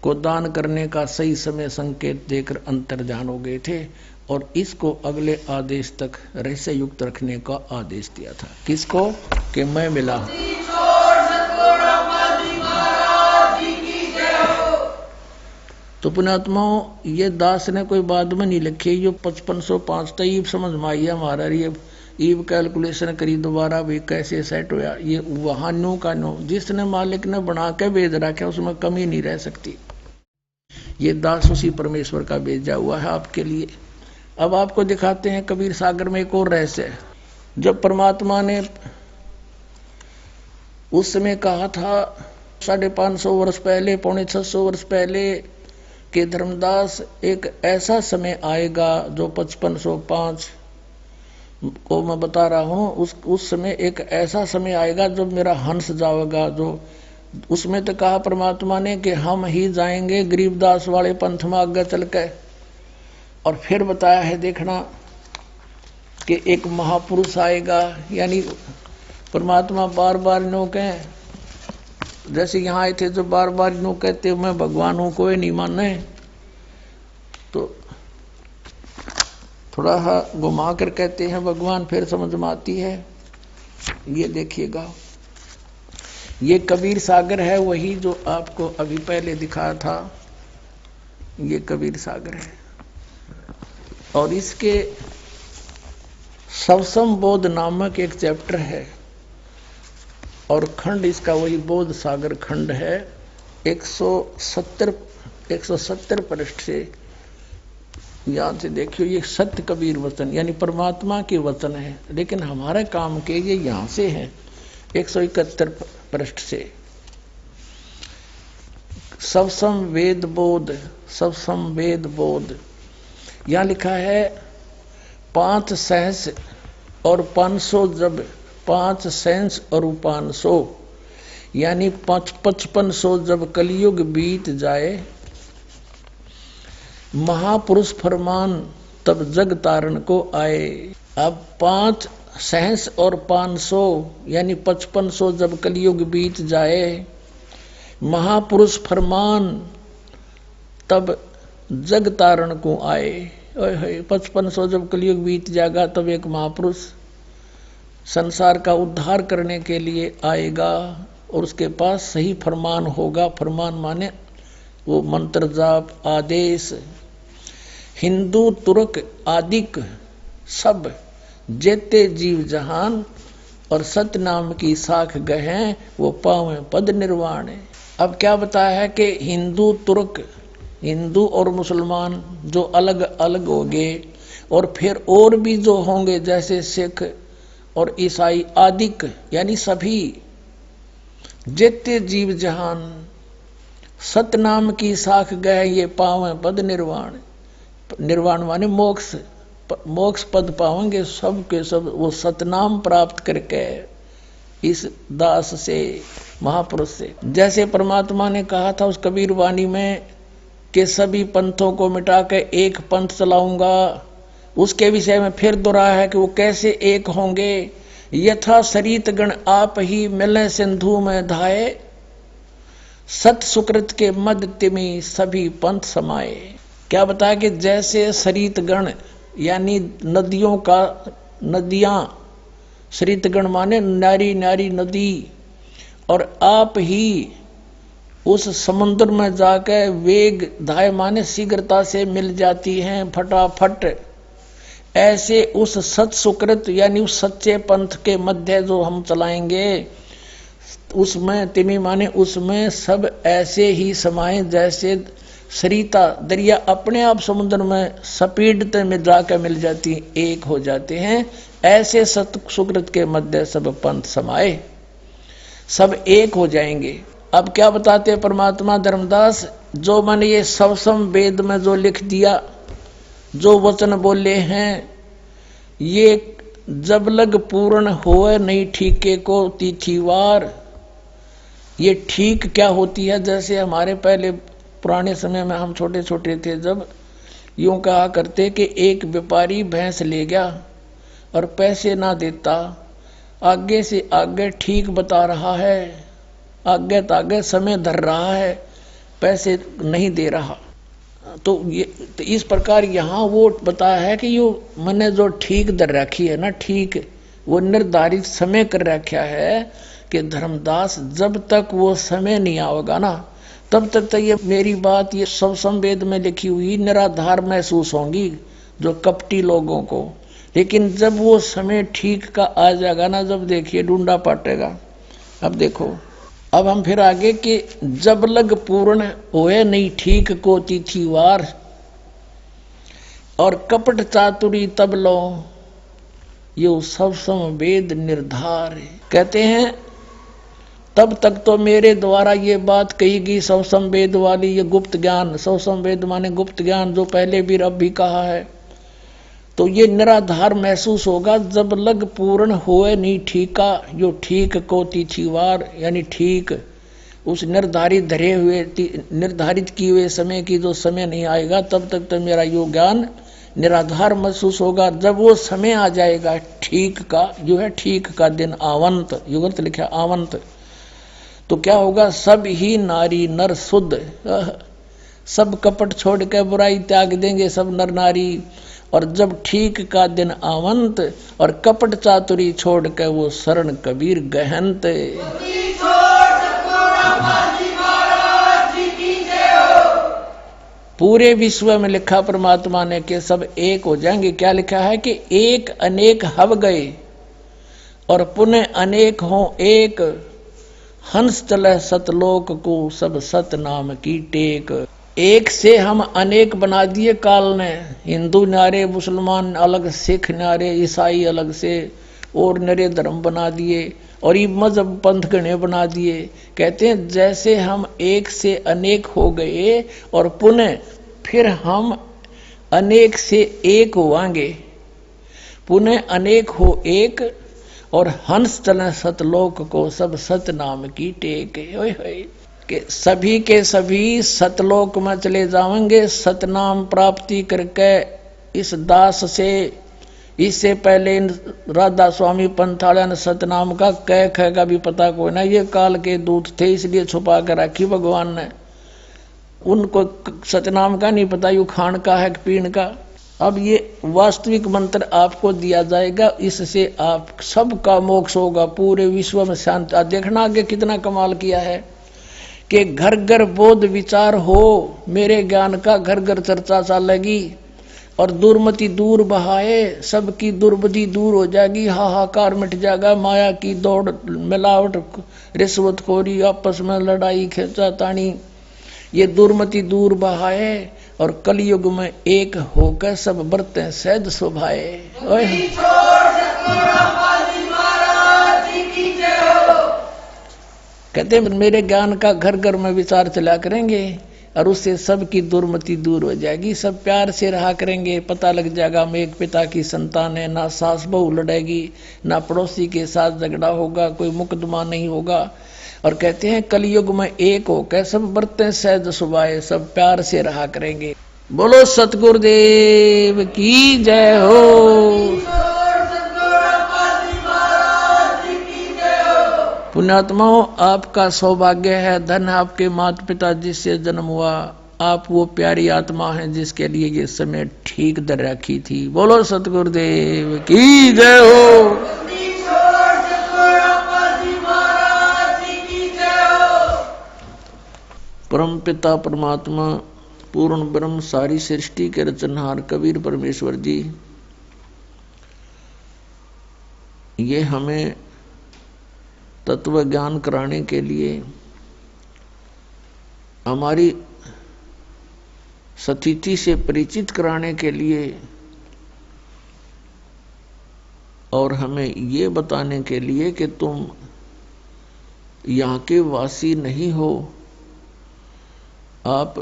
को दान करने का सही समय संकेत देकर अंतर्जान हो गए थे और इसको अगले आदेश तक रहस्य युक्त रखने का आदेश दिया था। किसको? कि मैं मिला। तो पुण्यात्माओं, ये दास ने कोई बाद में नहीं लिखी, ये 5505 तक समझ में आई है हमारा। ये ईव कैलकुलेशन करी दोबारा भी कैसे सेट होया। ये वहां नो का नो, जिसने मालिक ने बना के भेज रखा उसमें कमी नहीं रह सकती। ये दास उसी परमेश्वर का भेजा हुआ है आपके लिए। अब आपको दिखाते हैं कबीर सागर में एक और रहस्य है। जब परमात्मा ने उस समय कहा था 550 वर्ष पहले, 650 वर्ष पहले कि धर्मदास एक ऐसा समय आएगा जो 5505 को मैं बता रहा हूं, उस समय एक ऐसा समय आएगा जब मेरा हंस जाएगा। जो उसमें तो कहा परमात्मा ने कि हम ही जाएंगे गरीबदास वाले पंथ में आगे चल के, और फिर बताया है देखना कि एक महापुरुष आएगा। यानी परमात्मा बार बार नो कहे, जैसे यहाँ आए थे जो बार बार नो कहते मैं भगवान हूं, कोई नहीं माने, तो थोड़ा सा घुमा कर कहते हैं भगवान, फिर समझ में आती है। ये देखिएगा, ये कबीर सागर है, वही जो आपको अभी पहले दिखाया था, ये कबीर सागर है। और इसके सवसम बोध नामक एक चैप्टर है, और खंड इसका वही बोध सागर खंड है। 170 पृष्ठ से याद से देखियो, ये सत्य कबीर वचन यानी परमात्मा के वचन है, लेकिन हमारे काम के ये यहां से है 171 पृष्ठ से। सवसम वेद बोध, सवसम वेद बोध यहां लिखा है 5 सहस और 500 जब 5 सहस और 500 यानी 5500 जब कलयुग बीत जाए, महापुरुष फरमान तब जग तारण को आए। अब 5 सहस और 500 यानी 5500 जब कलयुग बीत जाए, महापुरुष फरमान तब जग तारण को आए। 5500 जब कलयुग बीत जाएगा तब एक महापुरुष संसार का उद्धार करने के लिए आएगा, और उसके पास सही फरमान होगा। फरमान माने वो मंत्र जाप आदेश। हिंदू तुर्क आदिक सब जेते जीव जहान, और सत्य नाम की साख गहें वो पावे पद निर्वाण। अब क्या बताया है कि हिंदू तुर्क, हिंदू और मुसलमान जो अलग अलग होंगे, और फिर और भी जो होंगे जैसे सिख और ईसाई आदिक यानी सभी जेते जीव जहान, सत्य नाम की साख गए ये पावे पद निर्वाण। निर्वाण माने मोक्ष, मोक्ष पद पावेंगे सब के सब वो सतनाम प्राप्त करके इस दास से, महापुरुष से। जैसे परमात्मा ने कहा था उस कबीर वाणी में कि सभी पंथों को मिटा के एक पंथ चलाऊंगा, उसके विषय में फिर दोहराया है कि वो कैसे एक होंगे। यथा सरित गण आप ही मिले सिंधु में धाये, सत सुकृत के मद तिमी सभी पंथ समाये। क्या बताया कि जैसे सरित गण यानी नदियों का, नदियां, सरित गण माने नारी नारी नदी, और आप ही उस समुद्र में जाकर वेग धाय माने शीघ्रता से मिल जाती हैं फटाफट। ऐसे उस सत सुकृत यानी उस सच्चे पंथ के मध्य जो हम चलाएंगे, उसमें तिमी माने उसमें सब ऐसे ही समाये जैसे सरिता दरिया अपने आप समुद्र में स्पीड में जाकर मिल जाती, एक हो जाते हैं। ऐसे सत सुकृत के मध्य सब पंथ समाये, सब एक हो जाएंगे। अब क्या बताते हैं परमात्मा धर्मदास, जो मैंने ये सवसम वेद में जो लिख दिया, जो वचन बोले हैं, ये जब लग पूर्ण होए नहीं ठीके को तिथिवार। ये ठीक क्या होती है, जैसे हमारे पहले पुराने समय में हम छोटे छोटे थे जब यूं कहा करते कि एक व्यापारी भैंस ले गया और पैसे ना देता, आगे से आगे ठीक बता रहा है, आगे तागे समय धर रहा है, पैसे नहीं दे रहा। तो ये तो इस प्रकार यहाँ वो बताया है कि यो मैंने जो ठीक दर रखी है ना, ठीक वो निर्धारित समय कर रखा है कि धर्मदास जब तक वो समय नहीं आएगा ना, तब तक तो ये मेरी बात ये सब संवेद में लिखी हुई निराधार महसूस होंगी जो कपटी लोगों को। लेकिन जब वो समय ठीक का आ जाएगा ना, जब देखिए ढूंढा पाटेगा। अब देखो, अब हम फिर आगे कि जब लग पूर्ण होए नहीं ठीक को तिथि वार, और कपट चातुरी तब लो यो सब सम वेद निर्धार। कहते हैं तब तक तो मेरे द्वारा ये बात कही गई सब संवेद वाली, ये गुप्त ज्ञान, सब संवेद माने गुप्त ज्ञान जो पहले भी अब भी कहा है, तो ये निराधार महसूस होगा जब लग पूर्ण होए नहीं ठीका, जो ठीक को तिथिवार, यानी ठीक उस निर्धारित धरे हुए निर्धारित किए हुए समय की जो समय नहीं आएगा, तब तक तो मेरा यो ज्ञान निराधार महसूस होगा। जब वो समय आ जाएगा ठीक का, जो है ठीक का दिन आवंत, युगंत लिखा आवंत, तो क्या होगा, सब ही नारी नर शुद्ध, सब कपट छोड़ के बुराई त्याग देंगे सब नर नारी। और जब ठीक का दिन आवंत और कपट चातुरी छोड़ के वो शरण कबीर गहनत। पूरे विश्व में लिखा परमात्मा ने कि सब एक हो जाएंगे। क्या लिखा है कि एक अनेक हव गए और पुनः अनेक हो एक, हंस चले सतलोक को सब सत नाम की टेक। एक से हम अनेक बना दिए काल ने, हिंदू न्यारे, मुसलमान अलग, सिख न्यारे, ईसाई अलग से और नरे धर्म बना दिए और ये मजहब पंथ गणे बना दिए। कहते हैं जैसे हम एक से अनेक हो गए और पुनः फिर हम अनेक से एक होवांगे, पुनः अनेक हो एक, और हंस चले सतलोक को सब सत नाम की टेक। ओए होए कि सभी के सभी सतलोक में चले जाएंगे सतनाम प्राप्ति करके। इस दास से इससे पहले राधा स्वामी पंथाड़ा ने सतनाम का कह ख का भी पता कोई ना, ये काल के दूत थे इसलिए छुपा कर रखी भगवान ने, उनको सतनाम का नहीं पता यू खान का है पीण का। अब ये वास्तविक मंत्र आपको दिया जाएगा, इससे आप सबका मोक्ष होगा, पूरे विश्व में शांति। देखना आगे कितना कमाल किया है कि घर घर बोध विचार हो, मेरे ज्ञान का घर घर चर्चा चलेगी और दुर्मति दूर बहाए, सबकी दुर्बुद्धि दूर हो जाएगी, हाहाकार मिट जाएगा, माया की दौड़, मिलावट, रिश्वतखोरी, आपस में लड़ाई खींचातानी, ये दुर्मति दूर बहाए और कलयुग में एक होकर सब बरतें सहज शोभाए। कहते मेरे ज्ञान का घर घर में विचार चला करेंगे और उससे सबकी दुर्मति दूर हो जाएगी, सब प्यार से रहा करेंगे। पता लग जाएगा हम एक पिता की संतान है, ना सास बहू लड़ेगी, ना पड़ोसी के साथ झगड़ा होगा, कोई मुकदमा नहीं होगा। और कहते हैं कलयुग में एक होकर सब बरतें सहज सुभाए, सब प्यार से रहा करेंगे। बोलो सतगुरुदेव की जय हो। पुण्यात्माओं, आपका सौभाग्य है, धन आपके माता पिता जिससे जन्म हुआ, आप वो प्यारी आत्मा हैं जिसके लिए ये समय ठीक दर रखी थी। बोलो सतगुरुदेव की जय हो। परम पिता परमात्मा पूर्ण ब्रह्म सारी सृष्टि के रचनहार कबीर परमेश्वर जी, ये हमें तत्व ज्ञान कराने के लिए, हमारी स्थिति से परिचित कराने के लिए और हमें ये बताने के लिए कि तुम यहाँ के वासी नहीं हो, आप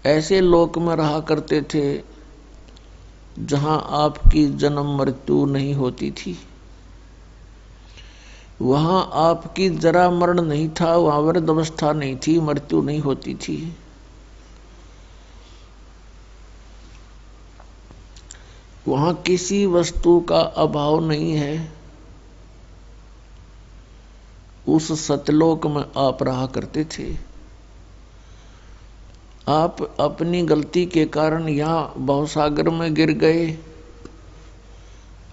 ऐसे लोक में रहा करते थे जहाँ आपकी जन्म मृत्यु नहीं होती थी, वहां आपकी जरा मरण नहीं था, वहां वृद्धावस्था नहीं थी, मृत्यु नहीं होती थी। वहां किसी वस्तु का अभाव नहीं है। उस सतलोक में आप रहा करते थे। आप अपनी गलती के कारण यहां भवसागर में गिर गए,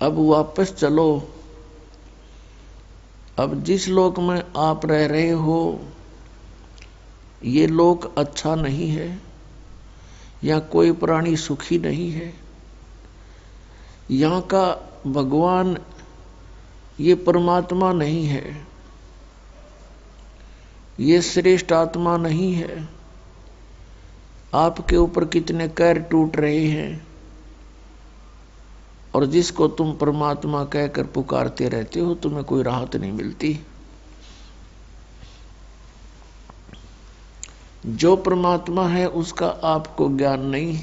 अब वापस चलो। अब जिस लोक में आप रह रहे हो ये लोक अच्छा नहीं है, या कोई प्राणी सुखी नहीं है, यहाँ का भगवान ये परमात्मा नहीं है। ये श्रेष्ठ आत्मा नहीं है। आपके ऊपर कितने कैर टूट रहे हैं, और जिसको तुम परमात्मा कहकर पुकारते रहते हो तुम्हें कोई राहत नहीं मिलती। जो परमात्मा है उसका आपको ज्ञान नहीं।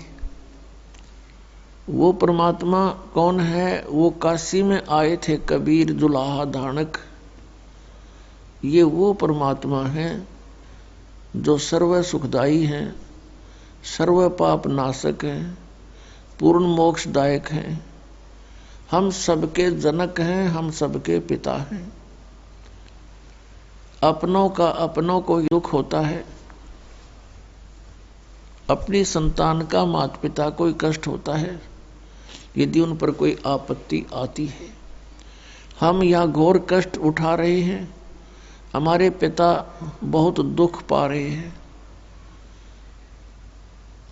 वो परमात्मा कौन है? वो काशी में आए थे कबीर दुल्हा धानक। ये वो परमात्मा है जो सर्व सुखदाई है, सर्व पाप नाशक है, पूर्ण मोक्षदायक है। हम सबके जनक हैं, हम सबके पिता हैं। अपनों का अपनों को दुख होता है, अपनी संतान का माता पिता को कष्ट होता है यदि उन पर कोई आपत्ति आती है। हम यहाँ घोर कष्ट उठा रहे हैं, हमारे पिता बहुत दुख पा रहे हैं,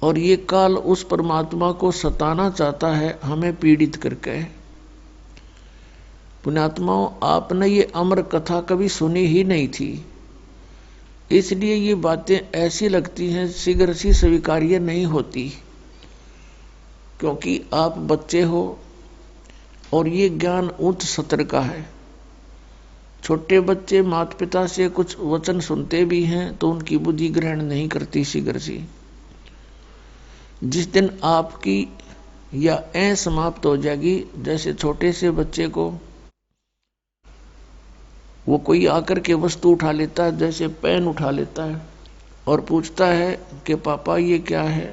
और ये काल उस परमात्मा को सताना चाहता है हमें पीड़ित करके। पुण्यात्माओं, आपने ये अमर कथा कभी सुनी ही नहीं थी, इसलिए ये बातें ऐसी लगती हैं शीघ्र सी स्वीकार्य नहीं होती, क्योंकि आप बच्चे हो और ये ज्ञान उच्च सत्र का है। छोटे बच्चे माता पिता से कुछ वचन सुनते भी हैं तो उनकी बुद्धि ग्रहण नहीं करती शीघ्र सी। जिस दिन आपकी या ऐ समाप्त हो जाएगी, जैसे छोटे से बच्चे को वो कोई आकर के वस्तु उठा लेता है, जैसे पेन उठा लेता है और पूछता है कि पापा ये क्या है?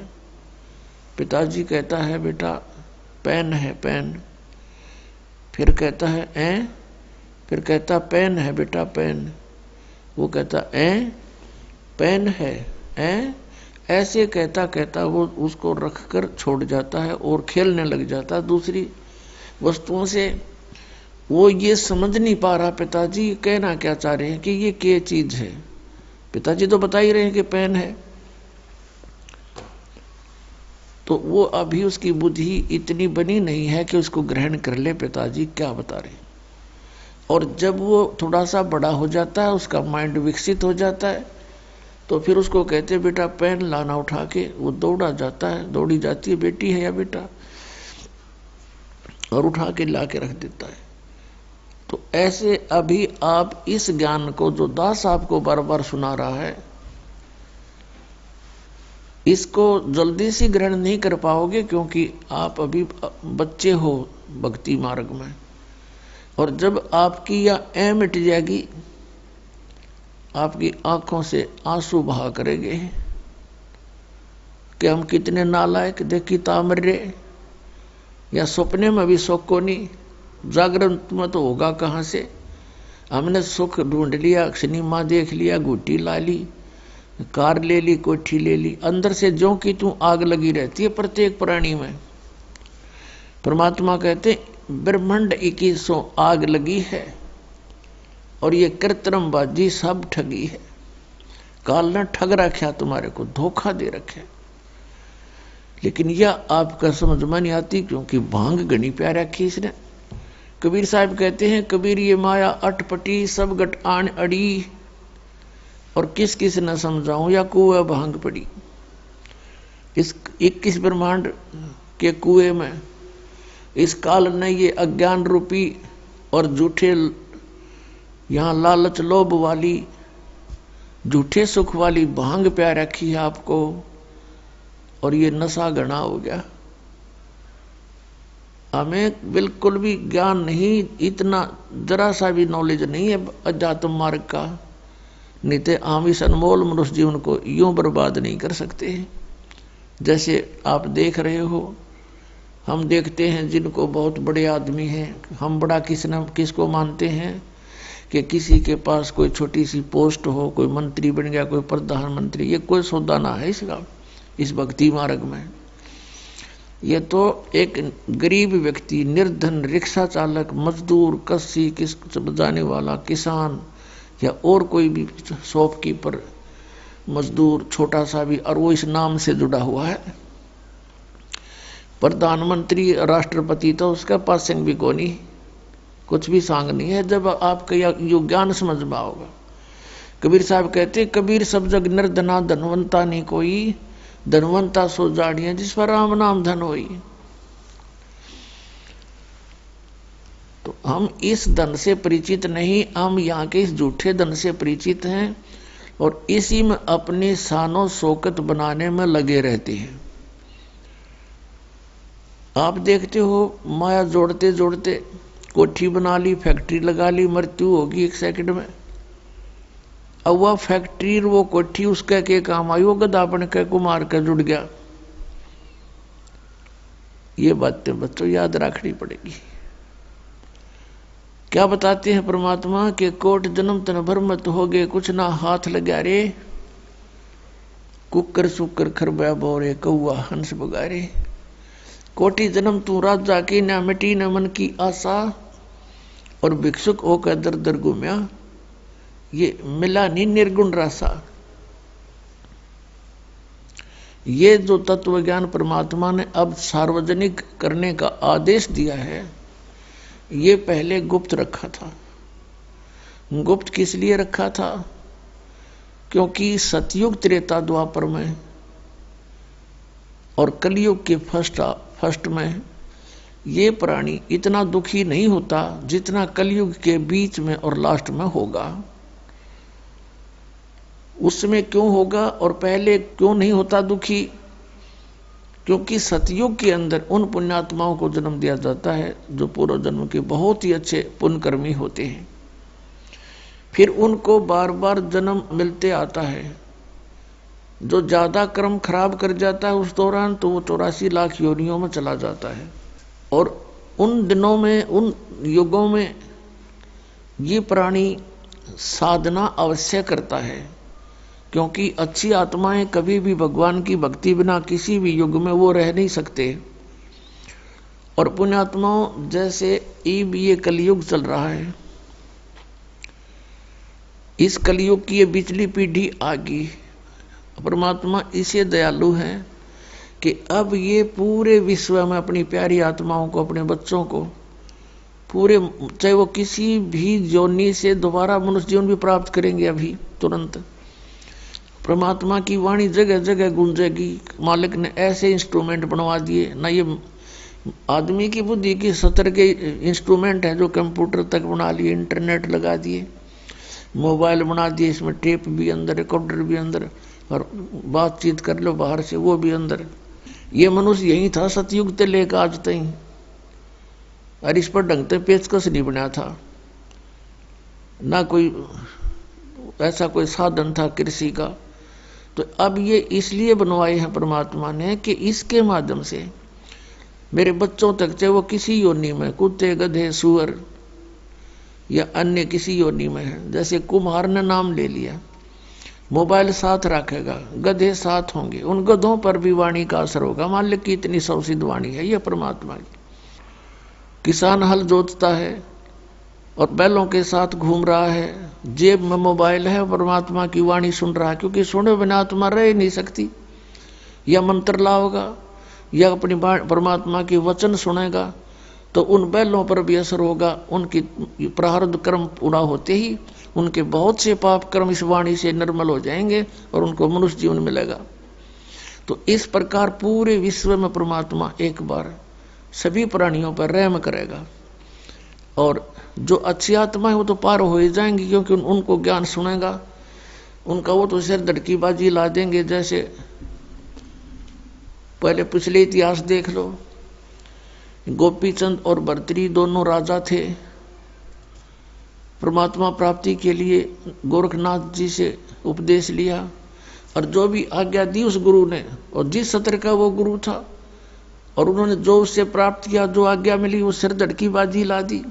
पिताजी कहता है बेटा पेन है पेन। फिर कहता है ऐ? फिर कहता पेन है बेटा पेन। वो कहता ऐ पेन है ऐ? ऐसे कहता कहता वो उसको रखकर छोड़ जाता है और खेलने लग जाता है दूसरी वस्तुओं से। वो ये समझ नहीं पा रहा पिताजी कहना क्या चाह रहे हैं कि ये क्या चीज है। पिताजी तो बता ही रहे हैं कि पेन है। तो वो अभी उसकी बुद्धि इतनी बनी नहीं है कि उसको ग्रहण कर ले पिताजी क्या बता रहे हैं। और जब वो थोड़ा सा बड़ा हो जाता है, उसका माइंड विकसित हो जाता है, तो फिर उसको कहते बेटा पेन लाना उठा के। वो दौड़ा जाता है, दौड़ी जाती है बेटी है या बेटा, और उठा के ला के रख देता है। तो ऐसे अभी आप इस ज्ञान को जो दास आपको बार बार सुना रहा है, इसको जल्दी से ग्रहण नहीं कर पाओगे, क्योंकि आप अभी बच्चे हो भक्ति मार्ग में। और जब आपकी यह ऐ मिट जाएगी, आपकी आंखों से आंसू बहा करेंगे कि हम कितने नालायक, देखी तामरे या सपने में भी सुख को नहीं, जागरण में तो होगा कहाँ से। हमने सुख ढूंढ लिया, सिनेमा देख लिया, गुटी ला ली, कार ले ली, कोठी ले ली, अंदर से जो कि तू आग लगी रहती है प्रत्येक प्राणी में। परमात्मा कहते ब्रह्मांड 2100 आग लगी है, और ये कृत्रिमबाजी सब ठगी है। काल ने ठग रखा तुम्हारे को, धोखा दे रखे। लेकिन यह आपका समझ में नहीं आती, क्योंकि भांग घनी प्यार रखी इसने। कबीर साहब कहते हैं कबीर ये माया अटपटी सब गट आन अड़ी, और किस किस न समझाऊं या कुएं भांग पड़ी। इस 21 ब्रह्मांड के कुएं में इस काल ने ये अज्ञान रूपी और झूठे, यहाँ लालच लोभ वाली झूठे सुख वाली भांग प्या रखी है आपको, और ये नशा घना हो गया। हमें बिल्कुल भी ज्ञान नहीं, इतना जरा सा भी नॉलेज नहीं है अध्यात्म मार्ग का, नहीं तो हम इस अनमोल मनुष्य जीवन को यूं बर्बाद नहीं कर सकते। जैसे आप देख रहे हो, हम देखते हैं जिनको बहुत बड़े आदमी हैं, हम बड़ा किसको मानते हैं कि किसी के पास कोई छोटी सी पोस्ट हो, कोई मंत्री बन गया, कोई प्रधानमंत्री, ये कोई सौदा ना है इसका इस भक्ति मार्ग में। ये तो एक गरीब व्यक्ति, निर्धन, रिक्शा चालक, मजदूर, कस्सी, किस बजाने वाला, किसान या और कोई भी शॉपकीपर, मजदूर छोटा सा भी, और वो इस नाम से जुड़ा हुआ है। प्रधानमंत्री, राष्ट्रपति तो उसका पास भी कोनी, कुछ भी सांग नहीं है। जब आपका यो ज्ञान समझ में आओगा कबीर साहब कहते, कबीर सब जग निर्धना धनवंता नहीं कोई, धनवंता सो जाड़ियां जिस पर राम नाम धन होई। तो हम इस धन से परिचित नहीं, हम यहाँ के इस झूठे धन से परिचित हैं और इसी में अपनी शानो शौकत बनाने में लगे रहते हैं। आप देखते हो माया जोड़ते जोड़ते कोठी बना ली, फैक्ट्री लगा ली, मृत्यु होगी 1 सेकंड में। अब वह फैक्ट्री वो कोठी उसके के काम आई, वो गधा बन के को मार कर जुड़ गया। ये बातें बच्चों याद रखनी पड़ेगी। क्या बताते हैं परमात्मा के कोट जन्म तन भर मत हो गए, कुछ ना हाथ लगा रे, कुकर सुकर खरबा बोरे कौआ हंस बगारे। कोटि जन्म तू राजा की, ना मिटी न मन की आशा, और भिक्षुक होकर दर दर घूमया, ये मिला नहीं निर्गुण रासा। ये जो तत्व ज्ञान परमात्मा ने अब सार्वजनिक करने का आदेश दिया है, ये पहले गुप्त रखा था। गुप्त किस लिए रखा था? क्योंकि सतयुग त्रेता द्वापर में और कलयुग के फर्स्ट में ये प्राणी इतना दुखी नहीं होता जितना कलयुग के बीच में और लास्ट में होगा। उसमें क्यों होगा और पहले क्यों नहीं होता दुखी? क्योंकि सतयुग के अंदर उन पुण्यात्माओं को जन्म दिया जाता है जो पूर्व जन्म के बहुत ही अच्छे पुण्यकर्मी होते हैं। फिर उनको बार बार जन्म मिलते आता है। जो ज्यादा कर्म खराब कर जाता है उस दौरान तो वो 84 लाख योनियों में चला जाता है। और उन दिनों में, उन युगों में ये प्राणी साधना अवश्य करता है, क्योंकि अच्छी आत्माएं कभी भी भगवान की भक्ति बिना किसी भी युग में वो रह नहीं सकते। और पुण्यात्माओं जैसे ये कलयुग चल रहा है, इस कलयुग की ये पिछली पीढ़ी आ गई। परमात्मा इसे दयालु है कि अब ये पूरे विश्व में अपनी प्यारी आत्माओं को, अपने बच्चों को पूरे, चाहे वो किसी भी योनि से दोबारा मनुष्य जीवन भी प्राप्त करेंगे अभी तुरंत, परमात्मा की वाणी जगह जगह गूंजेगी। मालिक ने ऐसे इंस्ट्रूमेंट बनवा दिए ना, ये आदमी की बुद्धि की सतर के इंस्ट्रूमेंट है जो कंप्यूटर तक बना लिए, इंटरनेट लगा दिए, मोबाइल बना दिए, इसमें टेप भी अंदर, रिकॉर्डर भी अंदर, और बातचीत कर लो बाहर से वो भी अंदर। ये मनुष्य यही था सतयुग से लेकर आज तक, और इस पर ढंग से पेचकस नहीं बना था, ना कोई ऐसा कोई साधन था कृषि का। तो अब ये इसलिए बनवाए हैं परमात्मा ने कि इसके माध्यम से मेरे बच्चों तक, चाहे वो किसी योनि में, कुत्ते गधे सूअर या अन्य किसी योनि में है। जैसे कुम्हार ने नाम ले लिया, मोबाइल साथ रखेगा, गधे साथ होंगे, उन गधों पर भी वाणी का असर होगा। मालिक की इतनी सौसिद्ध वाणी है यह परमात्मा की। किसान हल जोतता है और बैलों के साथ घूम रहा है, जेब में मोबाइल है, परमात्मा की वाणी सुन रहा है, क्योंकि सुने बिना आत्मा रह नहीं सकती। या मंत्र लाओगा या अपनी परमात्मा की वचन सुनेगा तो उन बैलों पर भी असर होगा। उनकी प्रारब्ध कर्म पूरा होते ही उनके बहुत से पाप कर्म इस वाणी से निर्मल हो जाएंगे और उनको मनुष्य जीवन मिलेगा। तो इस प्रकार पूरे विश्व में परमात्मा एक बार सभी प्राणियों पर रहम करेगा, और जो अच्छी आत्मा है वो तो पार हो ही जाएंगी, क्योंकि उनको ज्ञान सुनेगा, उनका वो तो सिर धड़कीबाजी ला देंगे। जैसे पहले पिछले इतिहास देख लो, गोपीचंद और भर्तृहरि दोनों राजा थे। परमात्मा प्राप्ति के लिए गोरखनाथ जी से उपदेश लिया और जो भी आज्ञा दी उस गुरु ने, और जिस सत्र का वो गुरु था, और उन्होंने जो उससे प्राप्त किया, जो आज्ञा मिली, वो सिर धड़कीबाजी ला दी।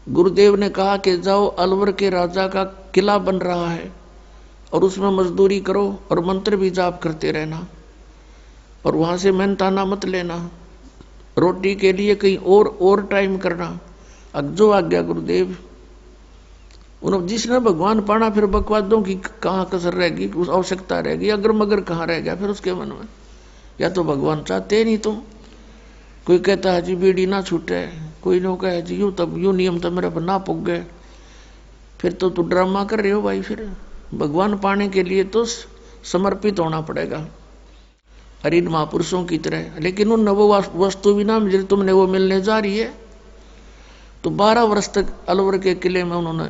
गुरुदेव ने कहा कि जाओ, अलवर के राजा का किला बन रहा है और उसमें मजदूरी करो और मंत्र भी जाप करते रहना, और वहां से मेहनताना मत लेना, रोटी के लिए कहीं और टाइम करना। अब जो आज्ञा गुरुदेव। उन्होंने जिसने भगवान पाना, फिर बकवादों की कहाँ कसर रहेगी, उस आवश्यकता रहेगी, अगर मगर कहाँ रह गया फिर उसके मन में। या तो भगवान चाहते नहीं तुम। कोई कहता है जी बीड़ी ना छूटे, कोई नो कहे जी यूँ तब यूँ नियम तो मेरे पर ना पुग गए, फिर तो तू ड्रामा कर रहे हो भाई। फिर भगवान पाने के लिए तो समर्पित होना पड़ेगा अरे इन महापुरुषों की तरह। लेकिन उन वो वस्तु भी ना मिले, तुमने वो मिलने जा रही है। तो 12 वर्ष तक अलवर के किले में उन्होंने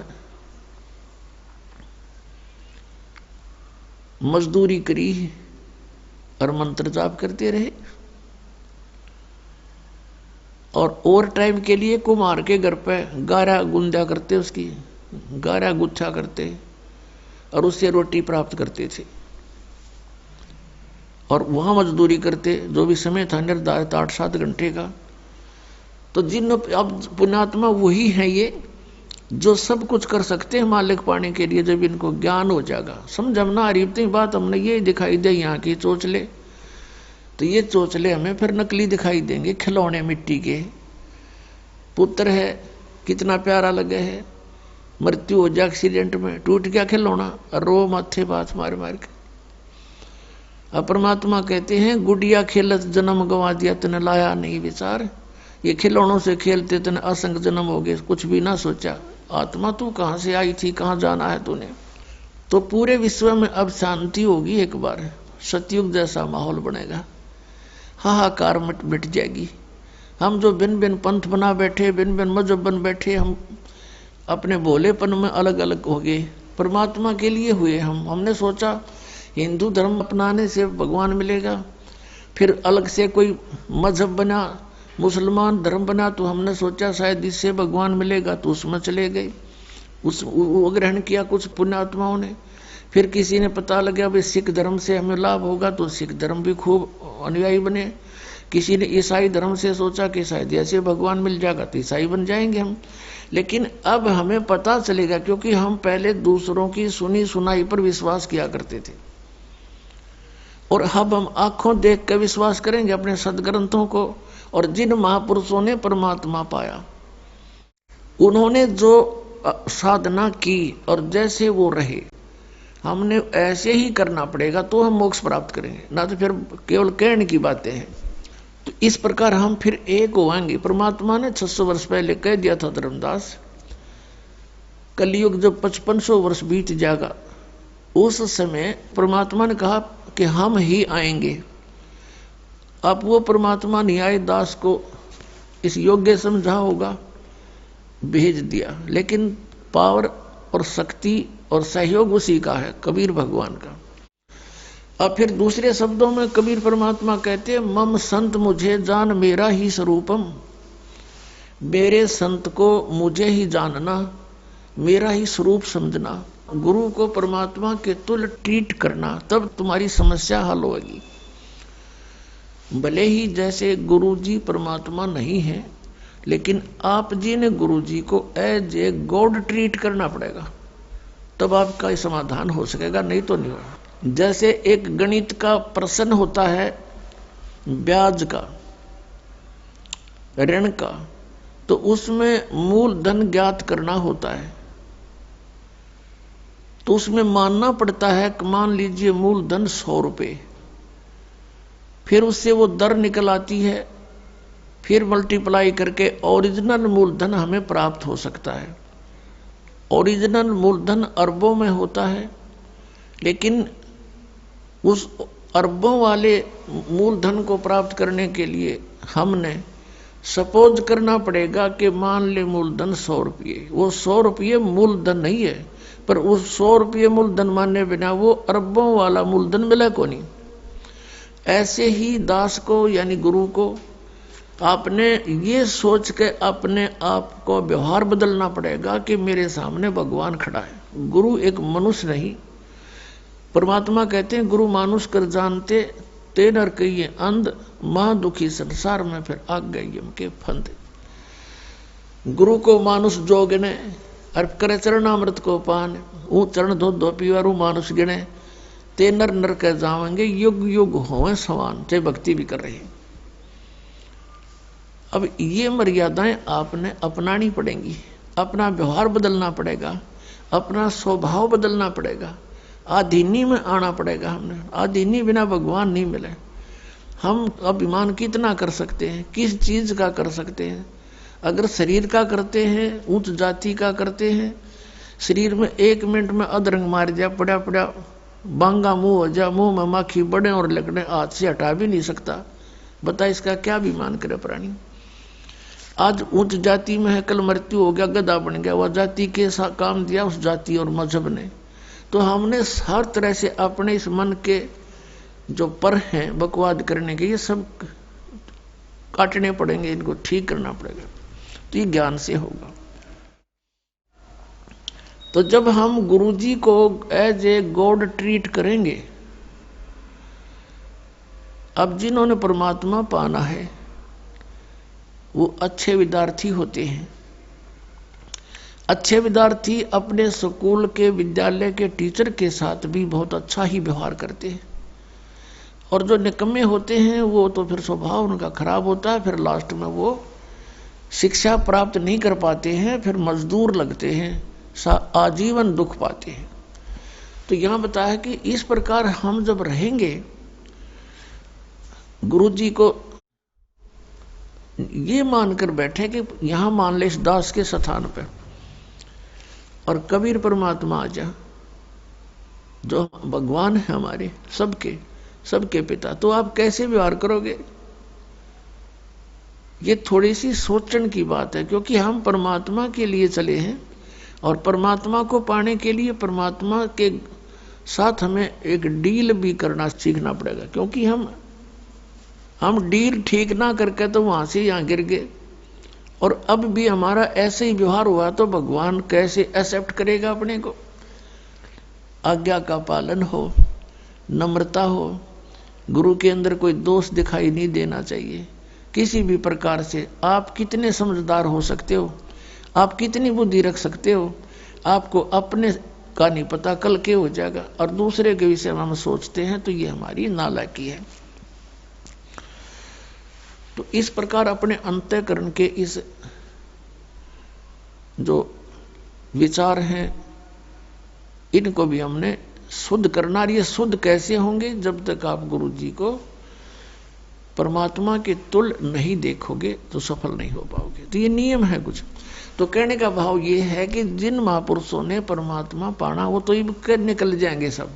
मजदूरी करी और मंत्र जाप करते रहे। और ओवर टाइम के लिए कुम्हार के घर पे गारा गुंदा करते, उसकी गारा गुच्छा करते और उससे रोटी प्राप्त करते थे। और वहां मजदूरी करते, जो भी समय था निर्धारित 8-7 घंटे का। तो जिन अब पुण्यात्मा वही है ये जो सब कुछ कर सकते हैं मालिक पाने के लिए, जब इनको ज्ञान हो जाएगा। समझ हम ना अरीबती बात हमने ये दिखाई दे यहाँ की चोचले, तो ये चोचले हमें फिर नकली दिखाई देंगे। खिलौने मिट्टी के पुत्र है, कितना प्यारा लगे है, मृत्यु हो जाए एक्सीडेंट में, टूट गया खिलौना, रो माथे बात मार मार के। परमात्मा कहते हैं गुड़िया खेलत जन्म गंवा दिया तने लाया नहीं विचार। ये खिलौनों से खेलते तने असंग जन्म हो गए, कुछ भी ना सोचा। आत्मा तू कहाँ से आई थी, कहाँ जाना है तूने। तो पूरे विश्व में अब शांति होगी, एक बार सतयुग जैसा माहौल बनेगा, हाहाकार मिट जाएगी। हम जो भिन्न भिन्न पंथ बना बैठे, भिन्न भिन्न मजहब बन बैठे, हम अपने भोलेपन में अलग अलग हो गए, परमात्मा के लिए हुए। हमने सोचा हिंदू धर्म अपनाने से भगवान मिलेगा, फिर अलग से कोई मजहब बना, मुसलमान धर्म बना, तो हमने सोचा शायद इससे भगवान मिलेगा, तो उसमें चले गए, वो ग्रहण किया कुछ पुण्यात्माओं ने। फिर किसी ने पता लगा भाई सिख धर्म से हमें लाभ होगा, तो सिख धर्म भी खूब अनुयायी बने। किसी ने ईसाई धर्म से सोचा कि शायद ऐसे भगवान मिल जाएगा, तो ईसाई बन जाएंगे हम। लेकिन अब हमें पता चलेगा, क्योंकि हम पहले दूसरों की सुनी सुनाई पर विश्वास किया करते थे, और अब हम आंखों देख कर विश्वास करेंगे अपने सदग्रंथों को। और जिन महापुरुषों ने परमात्मा पाया, उन्होंने जो साधना की और जैसे वो रहे, हमने ऐसे ही करना पड़ेगा, तो हम मोक्ष प्राप्त करेंगे, ना तो फिर केवल कहने की बातें हैं। तो इस प्रकार हम फिर एक होंगे। परमात्मा ने 600 वर्ष पहले कह दिया था धर्मदास, कलयुग जब 5500 वर्ष बीत जाएगा, उस समय परमात्मा ने कहा कि हम ही आएंगे। अब वो परमात्मा न्याय दास को इस योग्य समझा होगा, भेज दिया। लेकिन पावर और शक्ति और सहयोग उसी का है, कबीर भगवान का। अब फिर दूसरे शब्दों में कबीर परमात्मा कहते हैं, मम संत मुझे जान मेरा ही स्वरूपम। मेरे संत को मुझे ही जानना, मेरा ही स्वरूप समझना, गुरु को परमात्मा के तुल्य ट्रीट करना, तब तुम्हारी समस्या हल होगी। भले ही जैसे गुरु जी परमात्मा नहीं है, लेकिन आप जी ने गुरु जी को एज ए गॉड ट्रीट करना पड़ेगा, तब आपका समाधान हो सकेगा, नहीं तो नहीं होगा। जैसे एक गणित का प्रश्न होता है, ब्याज का, ऋण का, तो उसमें मूलधन ज्ञात करना होता है, तो उसमें मानना पड़ता है कि मान लीजिए मूलधन 100 रुपये, फिर उससे वो दर निकल आती है, फिर मल्टीप्लाई करके ओरिजिनल मूलधन हमें प्राप्त हो सकता है। ओरिजिनल मूलधन अरबों में होता है, लेकिन उस अरबों वाले मूलधन को प्राप्त करने के लिए हमने सपोज करना पड़ेगा कि मान ले मूलधन 100 रुपये, वो 100 रुपये मूलधन नहीं है, पर उस 100 रुपये मूलधन मानने बिना वो अरबों वाला मूलधन मिले को नहीं। ऐसे ही दास को यानी गुरु को आपने ये सोच के अपने आप को व्यवहार बदलना पड़ेगा कि मेरे सामने भगवान खड़ा है। गुरु एक मनुष्य नहीं। परमात्मा कहते हैं गुरु मानुष कर जानते ते नर कहिए अंध, मां दुखी संसार में फिर आग गई यम के फंद। गुरु को मानुष जो गिने और करे चरणामृत को पान, ऊ चरण धो धो पीवारू मानुष गिने ते नर नर कह जावेंगे युग युग होवे समान, चाहे भक्ति भी कर रहे हैं। अब ये मर्यादाएं आपने अपनानी पड़ेंगी, अपना व्यवहार बदलना पड़ेगा, अपना स्वभाव बदलना पड़ेगा, आधीनी में आना पड़ेगा। हमने आधीनी बिना भगवान नहीं मिले। हम अभिमान कितना कर सकते हैं, किस चीज का कर सकते हैं? अगर शरीर का करते हैं, उच्च जाति का करते हैं, शरीर में 1 मिनट में अधरंग मार जाए, पड़ा पड़ा बांगा मुंह हो जा, मुंह में माखी बड़े और लगने, हाथ से हटा भी नहीं सकता। बता इसका क्या अभिमान करे प्राणी। आज उच्च जाति में है, कल मृत्यु हो गया, गधा बन गया, वह जाति के काम दिया उस जाति और मजहब ने। तो हमने हर तरह से अपने इस मन के जो पर हैं बकवाद करने के, ये सब काटने पड़ेंगे, इनको ठीक करना पड़ेगा। तो ये ज्ञान से होगा। तो जब हम गुरुजी को एज ए गॉड ट्रीट करेंगे, अब जिन्होंने परमात्मा पाना है वो अच्छे विद्यार्थी होते हैं। अच्छे विद्यार्थी अपने स्कूल के विद्यालय के टीचर के साथ भी बहुत अच्छा ही व्यवहार करते हैं, और जो निकम्मे होते हैं वो तो फिर स्वभाव उनका खराब होता है, फिर लास्ट में वो शिक्षा प्राप्त नहीं कर पाते हैं, फिर मजदूर लगते हैं, आजीवन दुख पाते हैं। तो यहां बताया कि इस प्रकार हम जब रहेंगे, गुरुजी को ये मानकर बैठे कि यहां मान ले इस दास के स्थान पे और कबीर परमात्मा आ जा, जो भगवान है हमारे सबके पिता, तो आप कैसे व्यवहार करोगे? ये थोड़ी सी सोचने की बात है, क्योंकि हम परमात्मा के लिए चले हैं और परमात्मा को पाने के लिए परमात्मा के साथ हमें एक डील भी करना सीखना पड़ेगा। क्योंकि हम डील ठीक ना करके तो वहां से यहां गिर गए, और अब भी हमारा ऐसे ही व्यवहार हुआ तो भगवान कैसे एक्सेप्ट करेगा अपने को? आज्ञा का पालन हो, नम्रता हो, गुरु के अंदर कोई दोष दिखाई नहीं देना चाहिए किसी भी प्रकार से। आप कितने समझदार हो सकते हो, आप कितनी बुद्धि रख सकते हो, आपको अपने का नहीं पता कल क्या हो जाएगा, और दूसरे के विषय में हम सोचते हैं, तो ये हमारी नालायकी है। तो इस प्रकार अपने अंतःकरण के इस जो विचार हैं इनको भी हमने शुद्ध करना। ये शुद्ध कैसे होंगे? जब तक आप गुरु जी को परमात्मा के तुल्य नहीं देखोगे तो सफल नहीं हो पाओगे। तो ये नियम है कुछ। तो कहने का भाव ये है कि जिन महापुरुषों ने परमात्मा पाना वो तो इब के निकल जाएंगे सब,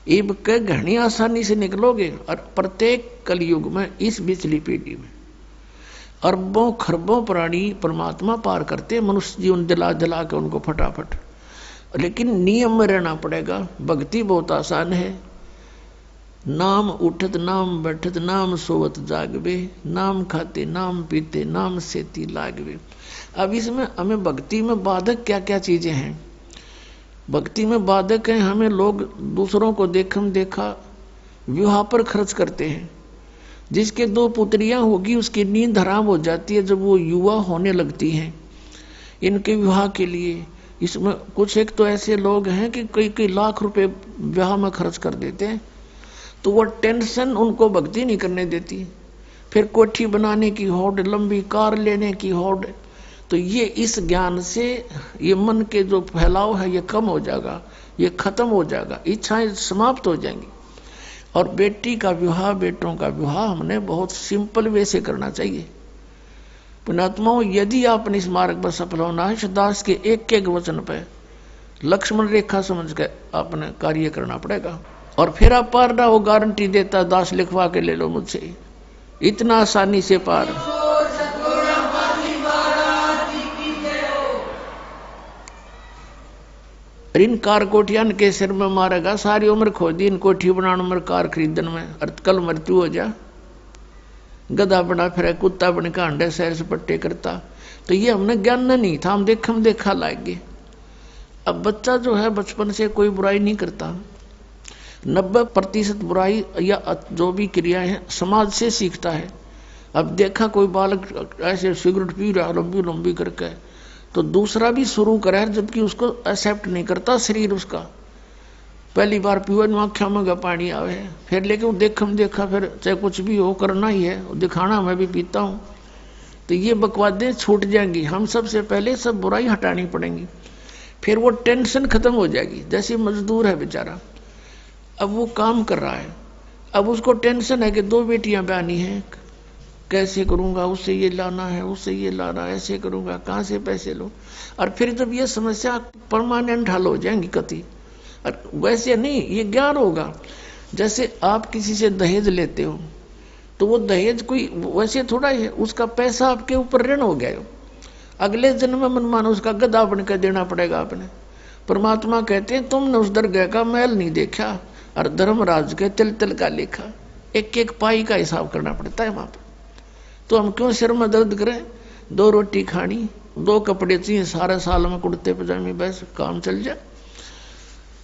इब के घनी आसानी से निकलोगे। और प्रत्येक कलयुग में इस बिचली पीढ़ी में अरबों खरबों प्राणी परमात्मा पार करते, मनुष्य जीवन दिला दिला के उनको फटाफट। लेकिन नियम में रहना पड़ेगा। भक्ति बहुत आसान है। नाम उठत नाम बैठत नाम सोवत जागवे, नाम खाते नाम पीते नाम सेती लागवे। अब इसमें हमें भक्ति में बाधक क्या क्या चीजें हैं? भक्ति में बाधक है, हमें लोग दूसरों को देखम देखा विवाह पर खर्च करते हैं। जिसके 2 पुत्रियां होगी उसकी नींद हराम हो जाती है जब वो युवा होने लगती हैं इनके विवाह के लिए। इसमें कुछ एक तो ऐसे लोग हैं कि कई लाख रुपए विवाह में खर्च कर देते हैं, तो वो टेंशन उनको भक्ति नहीं करने देती। फिर कोठी बनाने की होड़, लंबी कार लेने की होड़। तो ये इस ज्ञान से ये मन के जो फैलाव है ये कम हो जाएगा, ये खत्म हो जाएगा, इच्छाएं समाप्त हो जाएंगी। और बेटी का विवाह, बेटों का विवाह हमने बहुत सिंपल वे से करना चाहिए। पुण्यात्माओं, यदि आपने इस मार्ग पर सफल होना है, दास के एक एक वचन पर लक्ष्मण रेखा समझ के आपने कार्य करना पड़ेगा। और फिर आप पार ना हो, गारंटी देता दास लिखवा के ले लो मुझसे, इतना आसानी से पार। इन कार कोठियान के सिर में मारेगा, सारी उम्र खो दी इन कोठी बनाने में, कार खरीदने में, और कल मृत्यु हो जा। गधा बना फिर कुत्ता बन के अंडे सैर से पट्टे करता। तो ये हमने ज्ञान नहीं था, हम देखा लाएंगे। अब बच्चा जो है बचपन से कोई बुराई नहीं करता। 90% बुराई या जो भी क्रियाएं हैं समाज से सीखता है। अब देखा कोई बालक ऐसे सिगरेट पी रहा लंबी लंबी करके, तो दूसरा भी शुरू करे, जबकि उसको एक्सेप्ट नहीं करता शरीर उसका। पहली बार पीवे आँखों में पानी आवे, फिर लेकिन वो देखा फिर चाहे कुछ भी हो करना ही है, दिखाना मैं भी पीता हूँ। तो ये बकवादें छूट जाएंगी। हम सबसे पहले सब बुराई हटानी पड़ेंगी, फिर वो टेंशन खत्म हो जाएगी। जैसे मजदूर है बेचारा, अब वो काम कर रहा है, अब उसको टेंशन है कि 2 बेटियां ब्यानी हैं, कैसे करूंगा, उससे ये लाना है, उससे ये लाना, ऐसे करूंगा, कहाँ से पैसे लो। और फिर जब ये समस्या परमानेंट हल हो जाएंगी कति, और वैसे नहीं, ये ज्ञान होगा। जैसे आप किसी से दहेज लेते हो तो वो दहेज कोई वैसे थोड़ा है, उसका पैसा आपके ऊपर ऋण हो गया, अगले जन्म में मनमाना उसका गधा बन कर देना पड़ेगा आपने। परमात्मा कहते हैं तुमने उस दरगाह का मैल नहीं देखा और धर्मराज के तिल तिल का लेखा, एक एक पाई का हिसाब करना पड़ता है वहां पर। तो हम क्यों सिर में दर्द करें, 2 रोटी खानी, 2 कपड़े चाहिए, सारे साल में कुर्ते पजामे, बस काम चल जाए।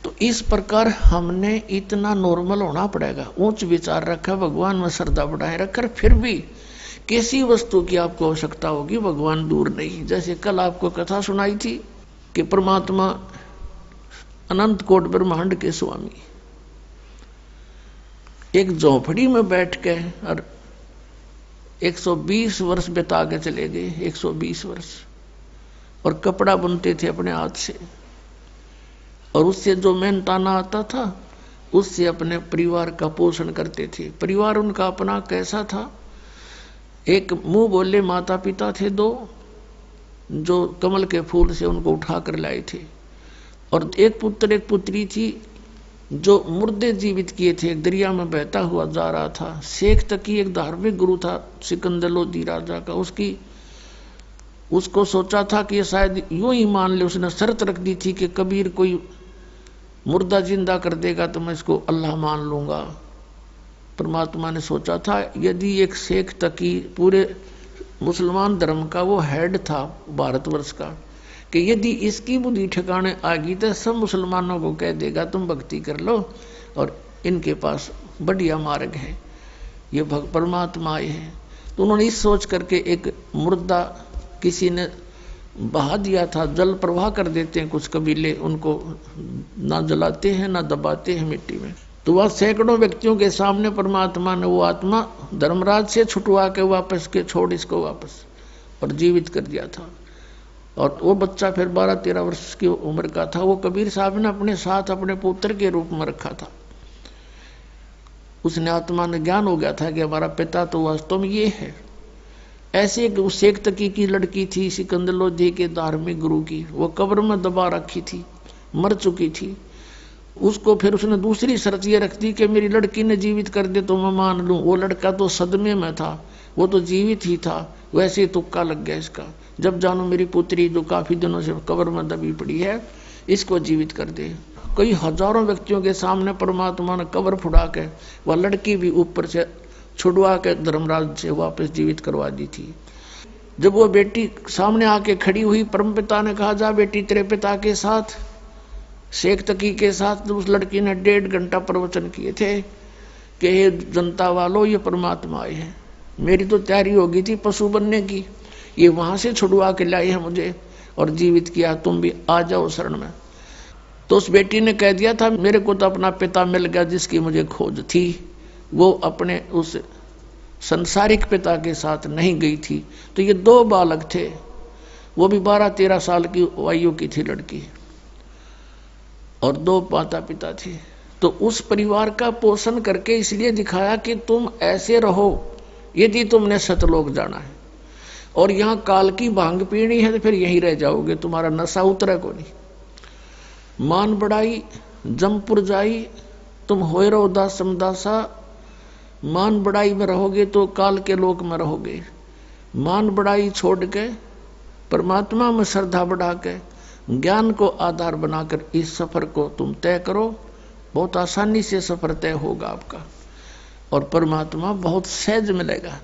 तो इस प्रकार हमने इतना नॉर्मल होना पड़ेगा, उच्च विचार रखा, भगवान में श्रद्धा बढ़ाए रखकर, फिर भी किसी वस्तु की आपको आवश्यकता होगी, भगवान दूर नहीं। जैसे कल आपको कथा सुनाई थी कि परमात्मा अनंत कोट ब्रह्मांड के स्वामी एक झोपड़ी में बैठ के और 120 वर्ष बिता के चले गए, 120 वर्ष, और कपड़ा बुनते थे अपने हाथ से, और उससे जो मेहनताना आता था उससे अपने परिवार का पोषण करते थे। परिवार उनका अपना कैसा था, एक मुंह बोले माता पिता थे 2 जो कमल के फूल से उनको उठा कर लाए थे, और एक पुत्र एक पुत्री थी जो मुर्दे जीवित किए थे, एक दरिया में बहता हुआ जा रहा था। शेख तकी एक धार्मिक गुरु था सिकंदर लोदी राजा का, उसको सोचा था कि ये शायद यूं ही मान ले, उसने शर्त रख दी थी कि कबीर कोई मुर्दा जिंदा कर देगा तो मैं इसको अल्लाह मान लूंगा। परमात्मा ने सोचा था यदि एक शेख तकी पूरे मुसलमान धर्म का वो हेड था भारतवर्ष का, कि यदि इसकी बुद्धि ठिकाने आ गई तो सब मुसलमानों को कह देगा तुम भक्ति कर लो और इनके पास बढ़िया मार्ग है, ये परमात्मा आए हैं। तो उन्होंने इस सोच करके एक मुर्दा किसी ने बहा दिया था, जल प्रवाह कर देते हैं कुछ कबीले, उनको ना जलाते हैं ना दबाते हैं मिट्टी में। तो वह सैकड़ों व्यक्तियों के सामने परमात्मा ने वो आत्मा धर्मराज से छुटवा के वापस के छोड़ इसको वापस और जीवित कर दिया था। और वो बच्चा फिर 12-13 वर्ष की उम्र का था, वो कबीर साहब ने अपने साथ अपने पुत्र के रूप में रखा था। उसने आत्मा ने ज्ञान हो गया था कि हमारा पिता तो वास्तव में ये है। ऐसे एक शेख तकी की लड़की थी सिकंदर लोधी के धार्मिक गुरु की, वो कब्र में दबा रखी थी, मर चुकी थी। उसको फिर उसने दूसरी शर्त ये रख दी कि मेरी लड़की ने जीवित कर दे तो मैं मान लूं। वो लड़का तो सदमे में था, वो तो जीवित ही था, वैसे ही तुक्का लग गया इसका। जब जानो मेरी पुत्री जो काफी दिनों से कब्र में दबी पड़ी है इसको जीवित कर दे। कई हजारों व्यक्तियों के सामने परमात्मा ने कब्र फुड़ा के वह लड़की भी ऊपर से छुड़वा के धर्मराज से वापस जीवित करवा दी थी। जब वो बेटी सामने आके खड़ी हुई, परमपिता ने कहा जा बेटी तेरे पिता के साथ, शेख तकी के साथ। उस लड़की ने 1.5 घंटा प्रवचन किए थे कि हे जनता वालों ये परमात्मा आए हैं, मेरी तो तैयारी हो गई थी पशु बनने की, ये वहां से छुड़वा के लाए हैं मुझे और जीवित किया, तुम भी आ जाओ शरण में। तो उस बेटी ने कह दिया था मेरे को तो अपना पिता मिल गया जिसकी मुझे खोज थी, वो अपने उस संसारिक पिता के साथ नहीं गई थी। तो ये 2 बालक थे, वो भी 12-13 साल की आयु की थी लड़की, और 2 माता पिता थे। तो उस परिवार का पोषण करके इसलिए दिखाया कि तुम ऐसे रहो यदि तुमने सतलोक जाना है, और यहाँ काल की भांग पीनी है तो फिर यहीं रह जाओगे, तुम्हारा नशा उतरे को नहीं। मान बढ़ाई जमपुर जाई, तुम होए रहो दास समदासा। मान बढ़ाई में रहोगे तो काल के लोक में रहोगे। मान बढ़ाई छोड़ के परमात्मा में श्रद्धा बढ़ा के ज्ञान को आधार बनाकर इस सफर को तुम तय करो, बहुत आसानी से सफर तय होगा आपका, और परमात्मा बहुत सहज मिलेगा।